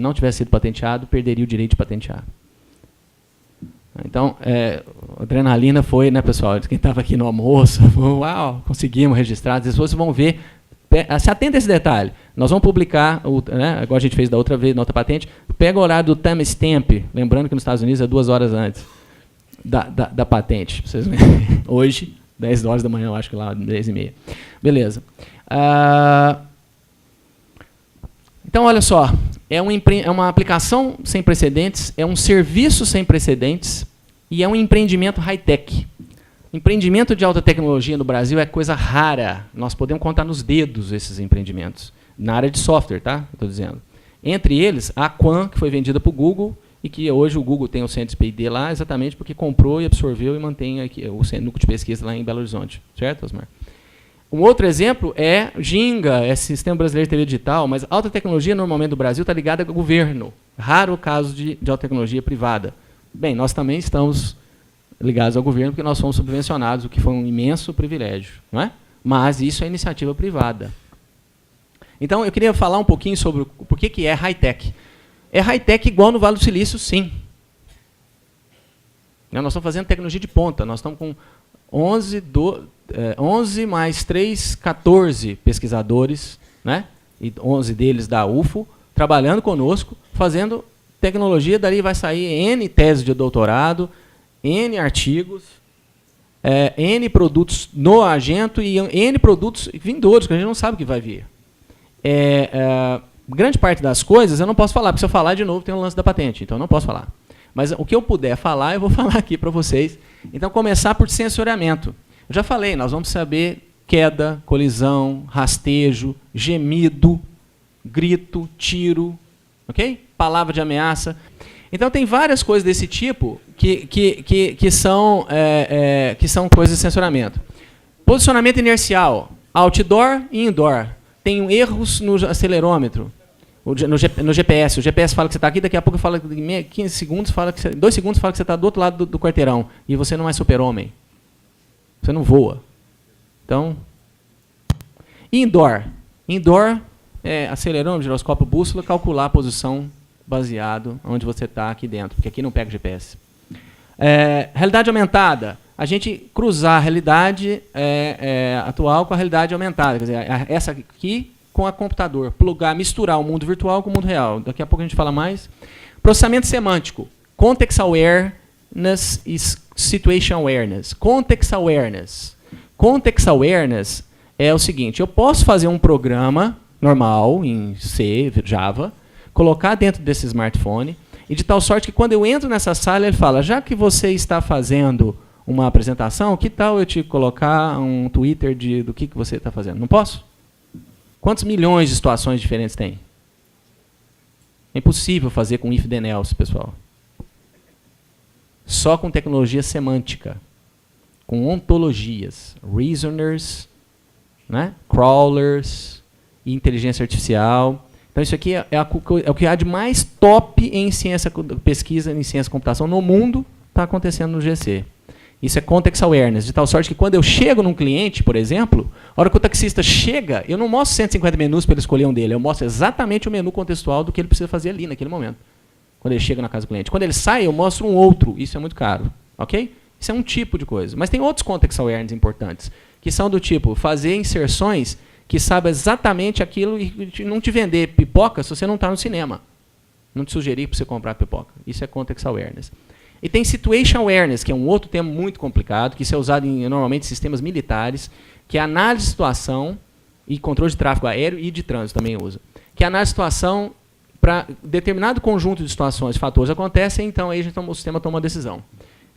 não tivesse sido patenteado, perderia o direito de patentear. Então, a adrenalina foi, né, pessoal? Quem estava aqui no almoço, uau, conseguimos registrar. Depois vocês vão ver, se atenta a esse detalhe. Nós vamos publicar, né, igual a gente fez da outra vez, na outra patente, pega o horário do timestamp, lembrando que nos Estados Unidos é 2 horas antes da patente. Vocês verem. Hoje, 10 horas da manhã, eu acho que lá, 10h30. Beleza. Então, olha só, é uma aplicação sem precedentes, é um serviço sem precedentes e é um empreendimento high-tech. Empreendimento de alta tecnologia no Brasil é coisa rara. Nós podemos contar nos dedos esses empreendimentos. Na área de software, tá? Estou dizendo. Entre eles, a Quan, que foi vendida para o Google e que hoje o Google tem o centro de P&D lá exatamente porque comprou e absorveu e mantém aqui, o núcleo de pesquisa lá em Belo Horizonte. Certo, Osmar? Um outro exemplo é Ginga, é Sistema Brasileiro de TV Digital, mas alta tecnologia normalmente do Brasil está ligada ao governo. Raro o caso de alta tecnologia privada. Bem, nós também estamos ligados ao governo porque nós fomos subvencionados, o que foi um imenso privilégio. Não é? Mas isso é iniciativa privada. Então, eu queria falar um pouquinho sobre por que é high-tech. É high-tech igual no Vale do Silício, sim. Nós estamos fazendo tecnologia de ponta, nós estamos com 11 mais 3, 14 pesquisadores, né? E 11 deles da UFO, trabalhando conosco, fazendo tecnologia, dali vai sair N teses de doutorado, N artigos, N produtos no Agento e N produtos vindouros, que a gente não sabe o que vai vir. Grande parte das coisas eu não posso falar, porque se eu falar de novo tem um lance da patente, então eu não posso falar. Mas o que eu puder falar, eu vou falar aqui para vocês. Então, começar por sensoriamento. Eu já falei, nós vamos saber queda, colisão, rastejo, gemido, grito, tiro, ok? Palavra de ameaça. Então, tem várias coisas desse tipo que são coisas de sensoriamento. Posicionamento inercial, outdoor e indoor. Tem erros no acelerômetro. No GPS. O GPS fala que você está aqui, daqui a pouco fala que 15 segundos, 2 segundos fala que você está do outro lado do quarteirão. E você não é super-homem. Você não voa. Então, indoor. Indoor é acelerômetro, giroscópio, bússola, calcular a posição baseado onde você está aqui dentro, porque aqui não pega GPS. Realidade aumentada. A gente cruzar a realidade atual com a realidade aumentada. Quer dizer, essa aqui com a computador, plugar, misturar o mundo virtual com o mundo real. Daqui a pouco a gente fala mais. Processamento semântico. Context Awareness e Situation Awareness. Context Awareness. Context Awareness é o seguinte: eu posso fazer um programa normal em C, Java, colocar dentro desse smartphone, e de tal sorte que quando eu entro nessa sala, ele fala, já que você está fazendo uma apresentação, que tal eu te colocar um Twitter do que você está fazendo? Não posso? Quantos milhões de situações diferentes tem? É impossível fazer com if then else, pessoal. Só com tecnologia semântica, com ontologias, reasoners, né? Crawlers, e inteligência artificial. Então, isso aqui é o que há de mais top em ciência, pesquisa em ciência da computação no mundo, está acontecendo no GC. Isso é context awareness, de tal sorte que quando eu chego num cliente, por exemplo, a hora que o taxista chega, eu não mostro 150 menus para ele escolher um dele, eu mostro exatamente o menu contextual do que ele precisa fazer ali, naquele momento, quando ele chega na casa do cliente. Quando ele sai, eu mostro um outro, isso é muito caro, ok? Isso é um tipo de coisa. Mas tem outros context awareness importantes, que são do tipo, fazer inserções que saibam exatamente aquilo e não te vender pipoca se você não está no cinema. Não te sugerir para você comprar pipoca. Isso é context awareness. E tem situation awareness, que é um outro tema muito complicado, que isso é usado normalmente em sistemas militares, que é análise de situação e controle de tráfego aéreo e de trânsito também usa. Que é análise de situação para determinado conjunto de situações, fatores acontecem, então aí o sistema toma uma decisão.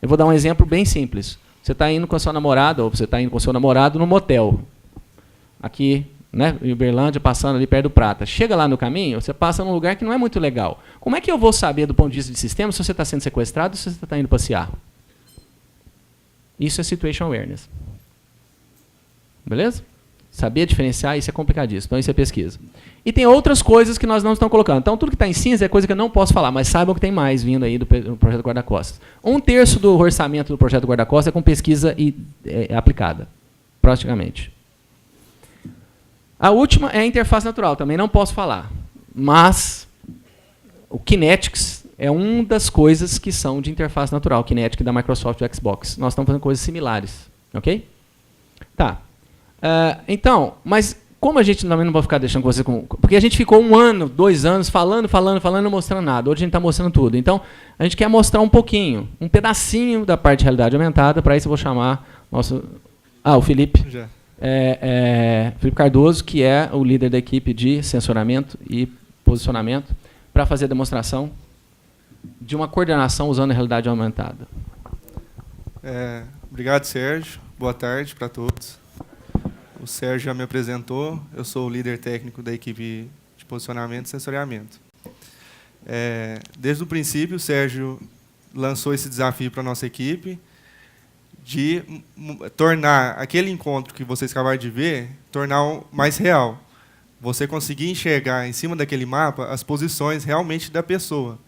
Eu vou dar um exemplo bem simples. Você está indo com a sua namorada, ou você está indo com o seu namorado no motel. Aqui, né, em Uberlândia, passando ali perto do Prata. Chega lá no caminho, você passa num lugar que não é muito legal. Como é que eu vou saber, do ponto de vista de sistema, se você está sendo sequestrado ou se você está indo passear? Isso é situation awareness. Beleza? Saber diferenciar, isso é complicadíssimo. Então, isso é pesquisa. E tem outras coisas que nós não estamos colocando. Então, tudo que está em cinza é coisa que eu não posso falar, mas saibam que tem mais vindo aí do projeto Guarda-Costas. 1/3 do orçamento do projeto Guarda-Costas é com pesquisa aplicada, praticamente. A última é a interface natural, também não posso falar. Mas o Kinetics é uma das coisas que são de interface natural, o Kinetic da Microsoft e Xbox. Nós estamos fazendo coisas similares. Ok? Tá. Então, mas como a gente também não vai ficar deixando você com... Porque a gente ficou 1 ano, 2 anos falando, não mostrando nada. Hoje a gente está mostrando tudo. Então, a gente quer mostrar um pouquinho, um pedacinho da parte de realidade aumentada. Para isso eu vou chamar nosso... o Felipe. Já. Felipe Cardoso, que é o líder da equipe de sensoramento e posicionamento, para fazer a demonstração de uma coordenação usando a realidade aumentada. Obrigado, Sérgio. Boa tarde para todos. O Sérgio já me apresentou. Eu sou o líder técnico da equipe de posicionamento e sensoriamento. Desde o princípio, o Sérgio lançou esse desafio para a nossa equipe de tornar aquele encontro que vocês acabaram de ver, tornar mais real. Você conseguir enxergar em cima daquele mapa as posições realmente da pessoa.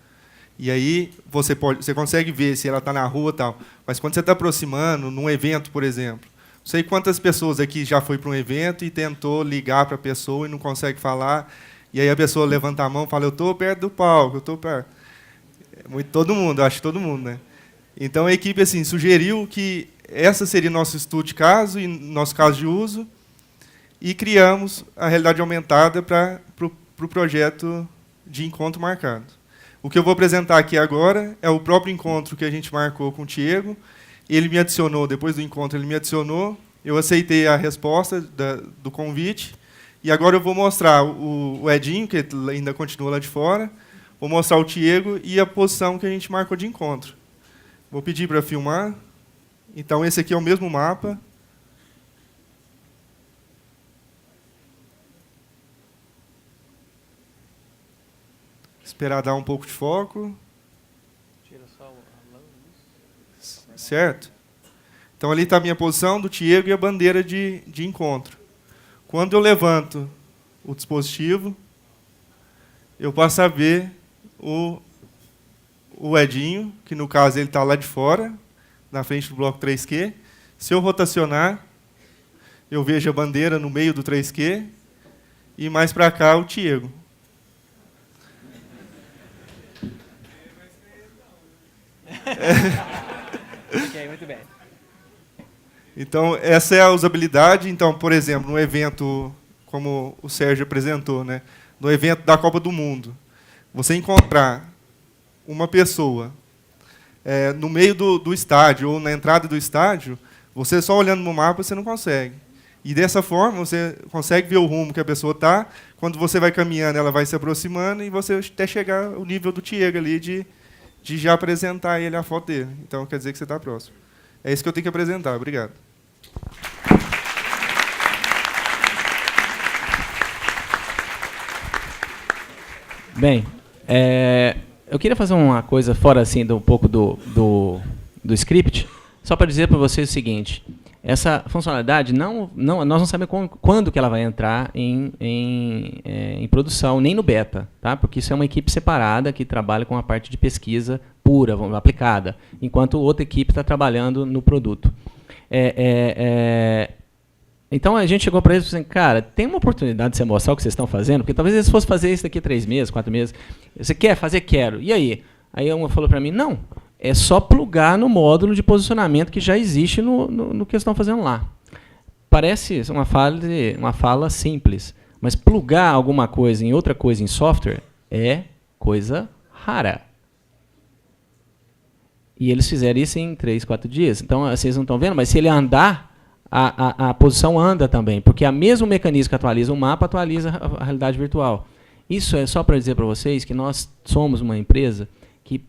E aí você consegue ver se ela está na rua e tal. Mas quando você está aproximando, num evento, por exemplo, não sei quantas pessoas aqui já foi para um evento e tentou ligar para a pessoa e não consegue falar, e aí a pessoa levanta a mão e fala, eu estou perto do palco, eu estou perto. Todo mundo, acho que todo mundo, né? Então, a equipe assim, sugeriu que essa seria nosso estudo de caso e nosso caso de uso, e criamos a realidade aumentada para o projeto de encontro marcado. O que eu vou apresentar aqui agora é o próprio encontro que a gente marcou com o Diego. Ele me adicionou, depois do encontro, ele me adicionou, eu aceitei a resposta do convite, e agora eu vou mostrar o Edinho, que ainda continua lá de fora, vou mostrar o Diego e a posição que a gente marcou de encontro. Vou pedir para filmar. Então, esse aqui é o mesmo mapa. Esperar dar um pouco de foco. Certo? Então, ali está a minha posição do Diego e a bandeira de encontro. Quando eu levanto o dispositivo, eu passo a ver o Edinho, que no caso ele está lá de fora, na frente do bloco 3Q. Se eu rotacionar, eu vejo a bandeira no meio do 3Q e mais para cá o Diego. Ok, muito bem. Então, essa é a usabilidade. Então, por exemplo, no evento, como o Sérgio apresentou, né, no evento da Copa do Mundo, você encontrar uma pessoa no meio do estádio ou na entrada do estádio, você só olhando no mapa você não consegue. E dessa forma, você consegue ver o rumo que a pessoa está. Quando você vai caminhando, ela vai se aproximando e você até chegar ao nível do Tiago ali de já apresentar ele a foto dele. Então, quer dizer que você está próximo. É isso que eu tenho que apresentar. Obrigado. Bem, eu queria fazer uma coisa fora assim, um pouco do script, só para dizer para vocês o seguinte. Essa funcionalidade, nós não sabemos quando que ela vai entrar em produção, nem no beta, tá? Porque isso é uma equipe separada que trabalha com a parte de pesquisa pura, aplicada, enquanto outra equipe está trabalhando no produto. Então a gente chegou para eles e falou assim, cara, tem uma oportunidade de você mostrar o que vocês estão fazendo, porque talvez eles fossem fazer isso daqui 3 meses, 4 meses. Você quer fazer? Quero. E aí? Aí uma falou para mim, não. É só plugar no módulo de posicionamento que já existe no que eles estão fazendo lá. Parece uma fala simples, mas plugar alguma coisa em outra coisa em software é coisa rara. E eles fizeram isso em 3, 4 dias. Então, vocês não estão vendo, mas se ele andar, a posição anda também, porque o mesmo mecanismo que atualiza o mapa, atualiza a realidade virtual. Isso é só para dizer para vocês que nós somos uma empresa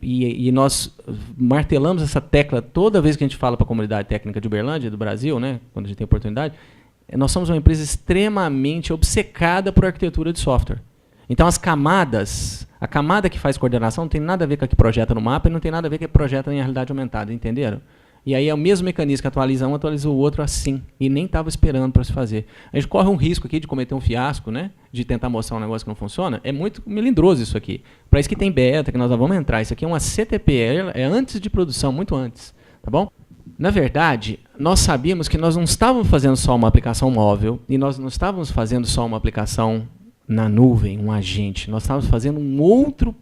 e nós martelamos essa tecla toda vez que a gente fala para a comunidade técnica de Uberlândia, do Brasil, né, quando a gente tem oportunidade. Nós somos uma empresa extremamente obcecada por arquitetura de software. Então, as camadas, a camada que faz coordenação não tem nada a ver com a que projeta no mapa e não tem nada a ver com a que projeta em realidade aumentada, entenderam? E aí é o mesmo mecanismo que atualiza um, atualiza o outro assim. E nem estava esperando para se fazer. A gente corre um risco aqui de cometer um fiasco, né? De tentar mostrar um negócio que não funciona. É muito melindroso isso aqui. Para isso que tem beta, que nós vamos entrar. Isso aqui é uma CTP, é antes de produção, muito antes. Tá bom? Na verdade, nós sabíamos que nós não estávamos fazendo só uma aplicação móvel e nós não estávamos fazendo só uma aplicação na nuvem, um agente. Nós estávamos fazendo um outro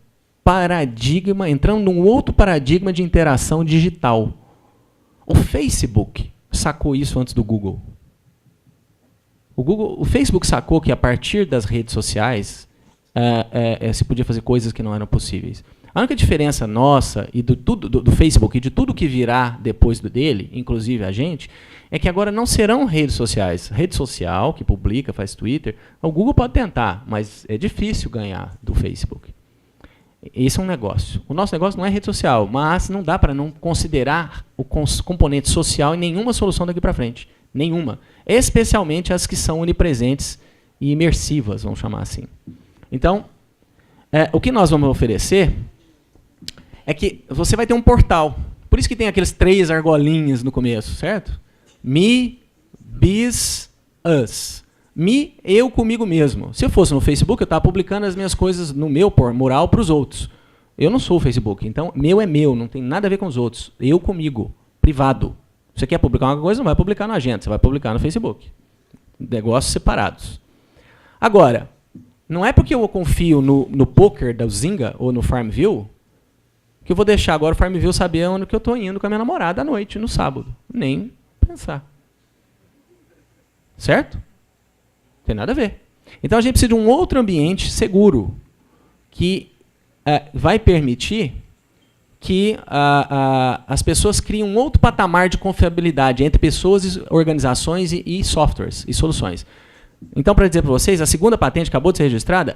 paradigma, entrando num outro paradigma de interação digital. O Facebook sacou isso antes do Google. O Facebook sacou que a partir das redes sociais se podia fazer coisas que não eram possíveis. A única diferença nossa e do Facebook e de tudo que virá depois dele, inclusive a gente, é que agora não serão redes sociais. Rede social, que publica, faz Twitter, o Google pode tentar, mas é difícil ganhar do Facebook. Esse é um negócio. O nosso negócio não é rede social, mas não dá para não considerar o componente social em nenhuma solução daqui para frente. Nenhuma. Especialmente as que são onipresentes e imersivas, vamos chamar assim. Então, o que nós vamos oferecer é que você vai ter um portal. Por isso que tem aqueles 3 argolinhas no começo, certo? Me, biz, us. Me, eu comigo mesmo. Se eu fosse no Facebook, eu estava publicando as minhas coisas no meu mural para os outros. Eu não sou o Facebook, então meu é meu, não tem nada a ver com os outros. Eu comigo, privado. Você quer publicar uma coisa, não vai publicar na agenda, você vai publicar no Facebook. Negócios separados. Agora, não é porque eu confio no poker da Zynga ou no Farmville que eu vou deixar agora o Farmville saber onde que eu estou indo com a minha namorada à noite, no sábado. Nem pensar. Certo? Tem nada a ver. Então a gente precisa de um outro ambiente seguro que vai permitir que as pessoas criem um outro patamar de confiabilidade entre pessoas, organizações e softwares e soluções. Então, para dizer para vocês, a segunda patente que acabou de ser registrada,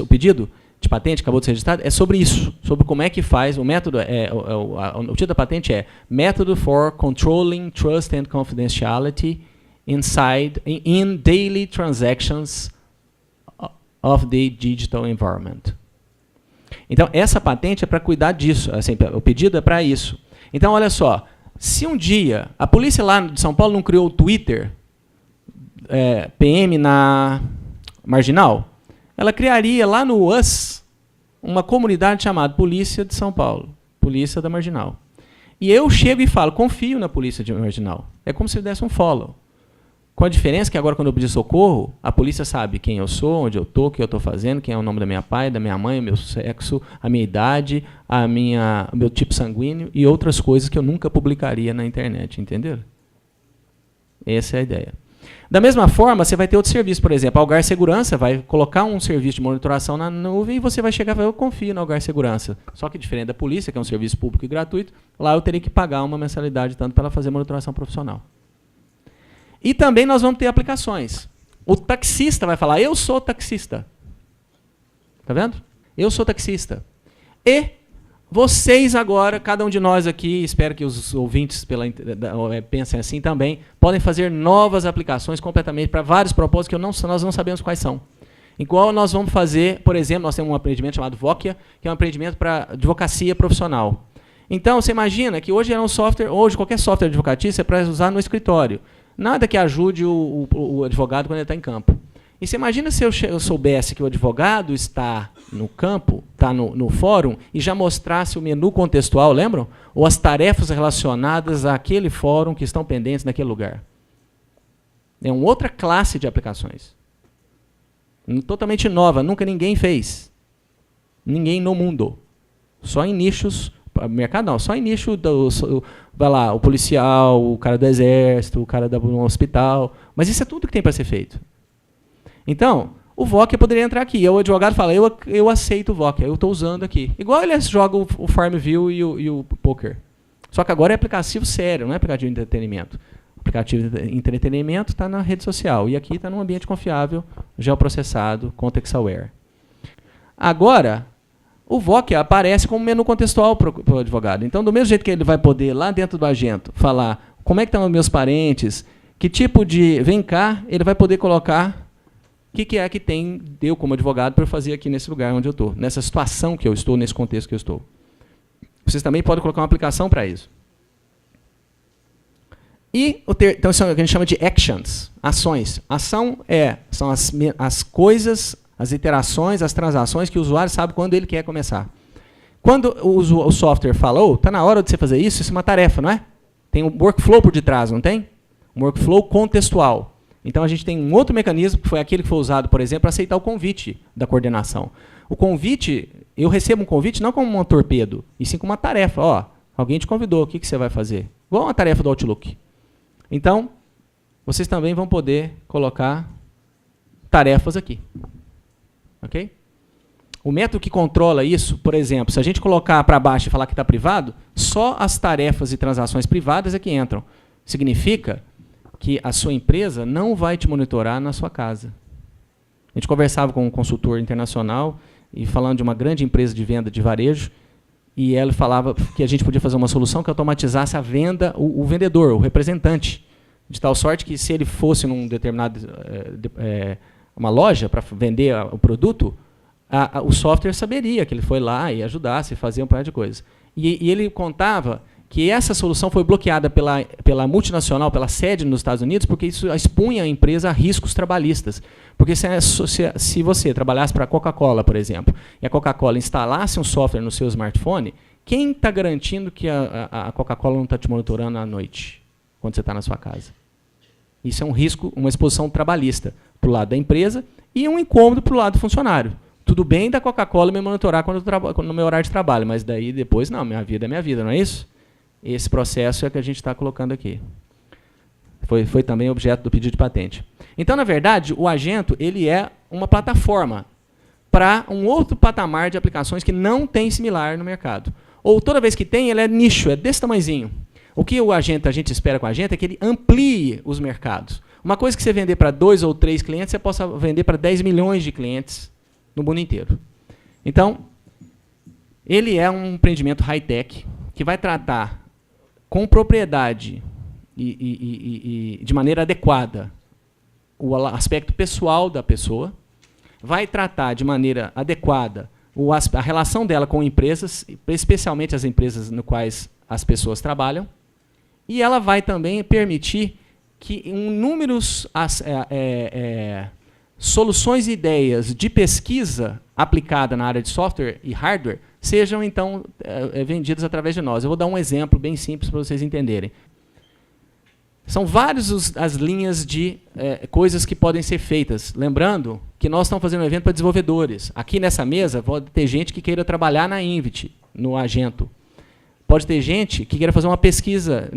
o pedido de patente que acabou de ser registrado é sobre isso, sobre como é que faz, o método, o título da patente é Method for Controlling Trust and Confidentiality in Daily Transactions of the Digital Environment. Então, essa patente é para cuidar disso, assim, o pedido é para isso. Então, olha só, se um dia a polícia lá de São Paulo não criou o Twitter, PM na Marginal, ela criaria lá no US uma comunidade chamada Polícia de São Paulo, Polícia da Marginal. E eu chego e falo, confio na Polícia de Marginal. É como se eu desse um follow. Com a diferença que agora, quando eu pedir socorro, a polícia sabe quem eu sou, onde eu estou, o que eu estou fazendo, quem é o nome da minha pai, da minha mãe, o meu sexo, a minha idade, o meu tipo sanguíneo e outras coisas que eu nunca publicaria na internet, entenderam? Essa é a ideia. Da mesma forma, você vai ter outro serviço, por exemplo, a Algar Segurança vai colocar um serviço de monitoração na nuvem e você vai chegar e falar, eu confio na Algar Segurança. Só que diferente da polícia, que é um serviço público e gratuito, lá eu teria que pagar uma mensalidade tanto para ela fazer monitoração profissional. E também nós vamos ter aplicações. O taxista vai falar, eu sou taxista. Tá vendo? Eu sou taxista. E vocês agora, cada um de nós aqui, espero que os ouvintes pensem assim também, podem fazer novas aplicações completamente para vários propósitos que nós não sabemos quais são. Igual nós vamos fazer, por exemplo, nós temos um empreendimento chamado Vokia, que é um empreendimento para advocacia profissional. Então, você imagina que hoje qualquer software advocatício é para usar no escritório. Nada que ajude o advogado quando ele está em campo. E você imagina se eu soubesse que o advogado está no campo, está no fórum, e já mostrasse o menu contextual, lembram? Ou as tarefas relacionadas àquele fórum que estão pendentes naquele lugar. É uma outra classe de aplicações. Totalmente nova, nunca ninguém fez. Ninguém no mundo. Só em nichos, mercado não, só em nicho, vai lá, o policial, o cara do exército, o cara do hospital, mas isso é tudo que tem para ser feito. Então, o Vokia poderia entrar aqui. E o advogado fala, eu aceito o Vokia, eu estou usando aqui. Igual ele joga o FarmVille e o Poker. Só que agora é aplicativo sério, não é aplicativo de entretenimento. O aplicativo de entretenimento está na rede social. E aqui está num ambiente confiável, geoprocessado, context-aware. Agora, o Vokia aparece como menu contextual para o advogado. Então, do mesmo jeito que ele vai poder, lá dentro do Agento, falar como é que estão os meus parentes, que tipo de... Vem cá, ele vai poder colocar... O que é que tem eu, como advogado, para eu fazer aqui nesse lugar onde eu estou, nessa situação que eu estou, nesse contexto que eu estou. Vocês também podem colocar uma aplicação para isso. E então, isso é o que a gente chama de actions, ações. Ação são as coisas, as iterações, as transações que o usuário sabe quando ele quer começar. Quando o software falou, está na hora de você fazer isso é uma tarefa, não é? Tem um workflow por detrás, não tem? Um workflow contextual. Então, a gente tem um outro mecanismo, que foi aquele que foi usado, por exemplo, para aceitar o convite da coordenação. O convite, eu recebo um convite não como um torpedo, e sim como uma tarefa. Ó, alguém te convidou, o que você vai fazer? Igual uma tarefa do Outlook. Então, vocês também vão poder colocar tarefas aqui. Ok? O método que controla isso, por exemplo, se a gente colocar para baixo e falar que está privado, só as tarefas e transações privadas é que entram. Significa que a sua empresa não vai te monitorar na sua casa. A gente conversava com um consultor internacional e falando de uma grande empresa de venda de varejo, e ela falava que a gente podia fazer uma solução que automatizasse a venda, o vendedor, o representante, de tal sorte que se ele fosse num determinado uma loja para vender o produto, o software saberia que ele foi lá e ajudasse a fazer um par de coisas. E ele contava que essa solução foi bloqueada pela multinacional, pela sede nos Estados Unidos, porque isso expunha a empresa a riscos trabalhistas. Porque se você trabalhasse para a Coca-Cola, por exemplo, e a Coca-Cola instalasse um software no seu smartphone, quem está garantindo que a Coca-Cola não está te monitorando à noite, quando você está na sua casa? Isso é um risco, uma exposição trabalhista para o lado da empresa e um incômodo para o lado do funcionário. Tudo bem da Coca-Cola me monitorar no meu horário de trabalho, mas daí depois, não, minha vida é minha vida, não é isso? Esse processo é que a gente está colocando aqui. Foi também objeto do pedido de patente. Então, na verdade, o Agento ele é uma plataforma para um outro patamar de aplicações que não tem similar no mercado. Ou toda vez que tem, ele é nicho, é desse tamanhozinho. O que a gente espera com o Agento é que ele amplie os mercados. Uma coisa que você vender para 2 ou 3 clientes, você possa vender para 10 milhões de clientes no mundo inteiro. Então, ele é um empreendimento high-tech que vai tratar com propriedade e de maneira adequada o aspecto pessoal da pessoa, vai tratar de maneira adequada a relação dela com empresas, especialmente as empresas no quais as pessoas trabalham, e ela vai também permitir que inúmeros soluções e ideias de pesquisa aplicada na área de software e hardware sejam, então, vendidas através de nós. Eu vou dar um exemplo bem simples para vocês entenderem. São várias as linhas de coisas que podem ser feitas. Lembrando que nós estamos fazendo um evento para desenvolvedores. Aqui nessa mesa pode ter gente que queira trabalhar na Invit, no Agento. Pode ter gente que queira fazer uma pesquisa,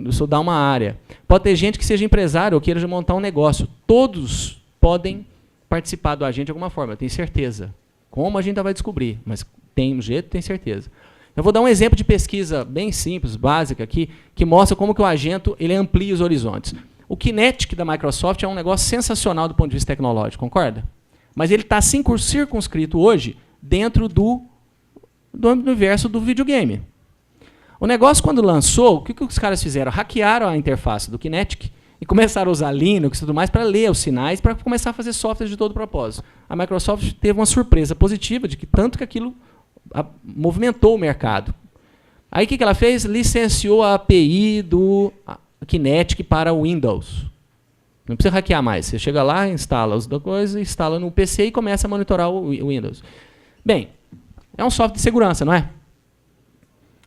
estudar uma área. Pode ter gente que seja empresário ou queira montar um negócio. Todos podem participar do Agento de alguma forma, eu tenho certeza. Como a gente ainda vai descobrir, mas tem um jeito, tem certeza. Eu vou dar um exemplo de pesquisa bem simples, básica aqui, que mostra como que o Agento ele amplia os horizontes. O Kinetic da Microsoft é um negócio sensacional do ponto de vista tecnológico, concorda? Mas ele está circunscrito hoje dentro do universo do videogame. O negócio, quando lançou, o que os caras fizeram? Hackearam a interface do Kinetic e começaram a usar Linux e tudo mais para ler os sinais, para começar a fazer softwares de todo propósito. A Microsoft teve uma surpresa positiva de que tanto que aquilo movimentou o mercado. Aí o que ela fez? Licenciou a API do Kinetic para o Windows. Não precisa hackear mais. Você chega lá, instala as coisas, instala no PC e começa a monitorar o Windows. Bem, é um software de segurança, não é?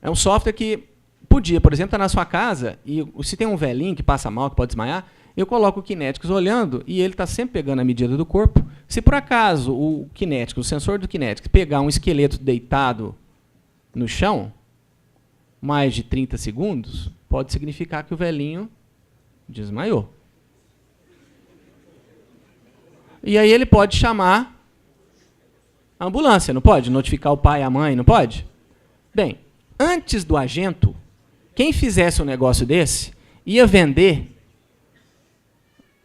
É um software que podia, por exemplo, estar na sua casa e se tem um velhinho que passa mal, que pode desmaiar, eu coloco o Kinetics olhando e ele está sempre pegando a medida do corpo. Se por acaso o Kinetics, o sensor do Kinetics, pegar um esqueleto deitado no chão, mais de 30 segundos, pode significar que o velhinho desmaiou. E aí ele pode chamar a ambulância, não pode? Notificar o pai e a mãe, não pode? Bem, antes do agento, quem fizesse um negócio desse ia vender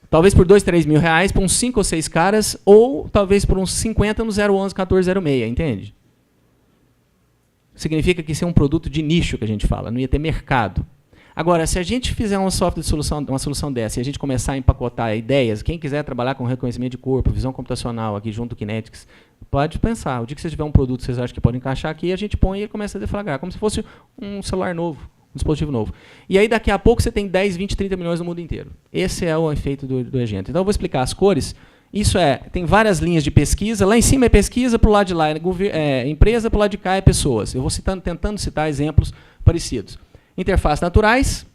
talvez por 2, 3 mil reais para uns 5 ou 6 caras, ou talvez por uns 50 no 011 1406, entende? Significa que isso é um produto de nicho que a gente fala, não ia ter mercado. Agora, se a gente fizer um software de solução, uma solução dessa, e a gente começar a empacotar ideias, quem quiser trabalhar com reconhecimento de corpo, visão computacional aqui junto do Kinetics, pode pensar, o dia que você tiver um produto que vocês acham que pode encaixar aqui, a gente põe e começa a deflagrar, como se fosse um celular novo, um dispositivo novo. E aí, daqui a pouco, você tem 10, 20, 30 milhões no mundo inteiro. Esse é o efeito do agente. Então, eu vou explicar as cores. Isso tem várias linhas de pesquisa. Lá em cima é pesquisa, para o lado de lá é empresa, para o lado de cá é pessoas. Eu vou tentando citar exemplos parecidos. Interfaces naturais,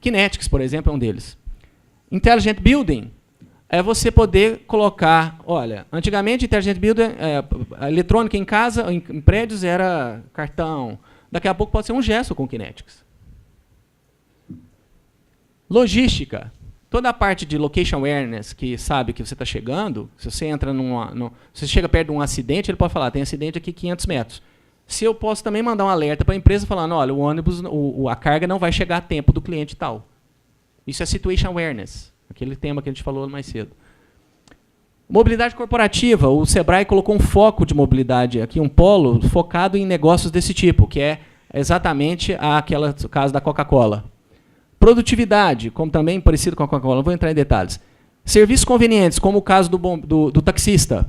Kinetics, por exemplo, é um deles. Intelligent Building é você poder colocar, olha, antigamente Intelligent Building, a eletrônica em casa, em prédios era cartão. Daqui a pouco pode ser um gesto com Kinetics. Logística. Toda a parte de location awareness, que sabe que você está chegando, se você entra se você chega perto de um acidente, ele pode falar, tem acidente aqui 500 metros. Se eu posso também mandar um alerta para a empresa falando, olha, o ônibus, a carga não vai chegar a tempo do cliente tal. Isso é situation awareness, aquele tema que a gente falou mais cedo. Mobilidade corporativa, o Sebrae colocou um foco de mobilidade aqui, um polo focado em negócios desse tipo, que é exatamente o caso da Coca-Cola. Produtividade, como também parecido com a Coca-Cola, não vou entrar em detalhes. Serviços convenientes, como o caso do taxista.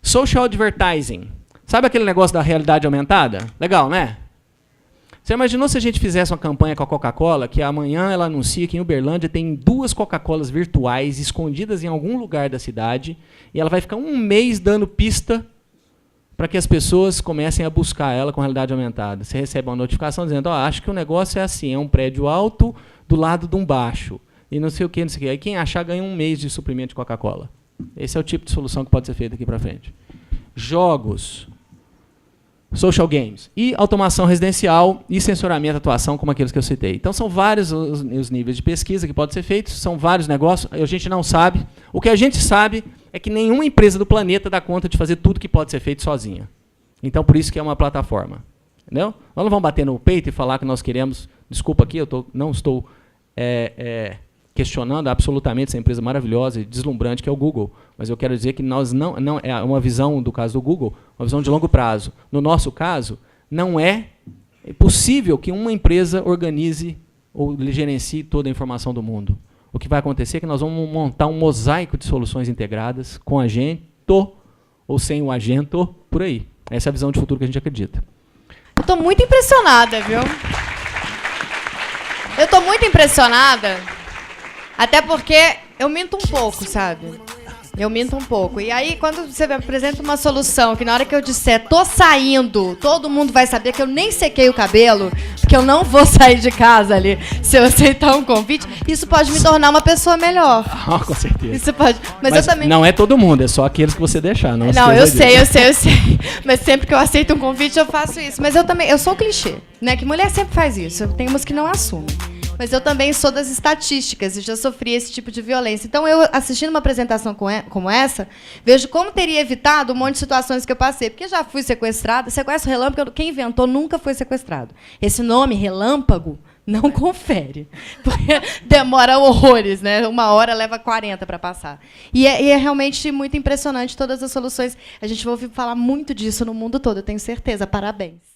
Social advertising. Sabe aquele negócio da realidade aumentada? Legal, né? Você imaginou se a gente fizesse uma campanha com a Coca-Cola, que amanhã ela anuncia que em Uberlândia tem 2 Coca-Colas virtuais escondidas em algum lugar da cidade, e ela vai ficar um mês dando pista para que as pessoas comecem a buscar ela com realidade aumentada. Você recebe uma notificação dizendo, acho que o negócio é assim, é um prédio alto do lado de um baixo, e não sei o que, não sei o que. Aí quem achar ganha um mês de suprimento de Coca-Cola. Esse é o tipo de solução que pode ser feita aqui para frente. Jogos. Social games. E automação residencial e sensoramento e atuação, como aqueles que eu citei. Então, são vários os níveis de pesquisa que podem ser feitos, são vários negócios, a gente não sabe. O que a gente sabe é que nenhuma empresa do planeta dá conta de fazer tudo que pode ser feito sozinha. Então, por isso que é uma plataforma. Entendeu? Nós não vamos bater no peito e falar que nós queremos... Desculpa aqui, não estou questionando absolutamente essa empresa maravilhosa e deslumbrante que é o Google, mas eu quero dizer que nós não é uma visão do caso do Google, uma visão de longo prazo. No nosso caso, não é possível que uma empresa organize ou gerencie toda a informação do mundo. O que vai acontecer é que nós vamos montar um mosaico de soluções integradas com agento ou sem o agento por aí. Essa é a visão de futuro que a gente acredita. Eu estou muito impressionada, viu? Eu estou muito impressionada. Até porque eu minto um pouco, sabe? Eu minto um pouco. E aí, quando você me apresenta uma solução que na hora que eu disser, tô saindo, todo mundo vai saber que eu nem sequei o cabelo, porque eu não vou sair de casa ali se eu aceitar um convite, isso pode me tornar uma pessoa melhor. Com certeza. Isso pode. Mas eu também... Não é todo mundo, é só aqueles que você deixar. Não, eu sei. Mas sempre que eu aceito um convite, eu faço isso. Mas eu sou clichê, né? Que mulher sempre faz isso. Tem umas que não assumem. Mas eu também sou das estatísticas e já sofri esse tipo de violência. Então, eu, assistindo uma apresentação como essa, vejo como teria evitado um monte de situações que eu passei. Porque já fui sequestrada. Sequestro relâmpago, quem inventou nunca foi sequestrado. Esse nome, relâmpago, Não confere. Porque demora horrores, né? 1 hora leva 40 para passar. E é realmente muito impressionante todas as soluções. A gente vai ouvir falar muito disso no mundo todo, eu tenho certeza. Parabéns.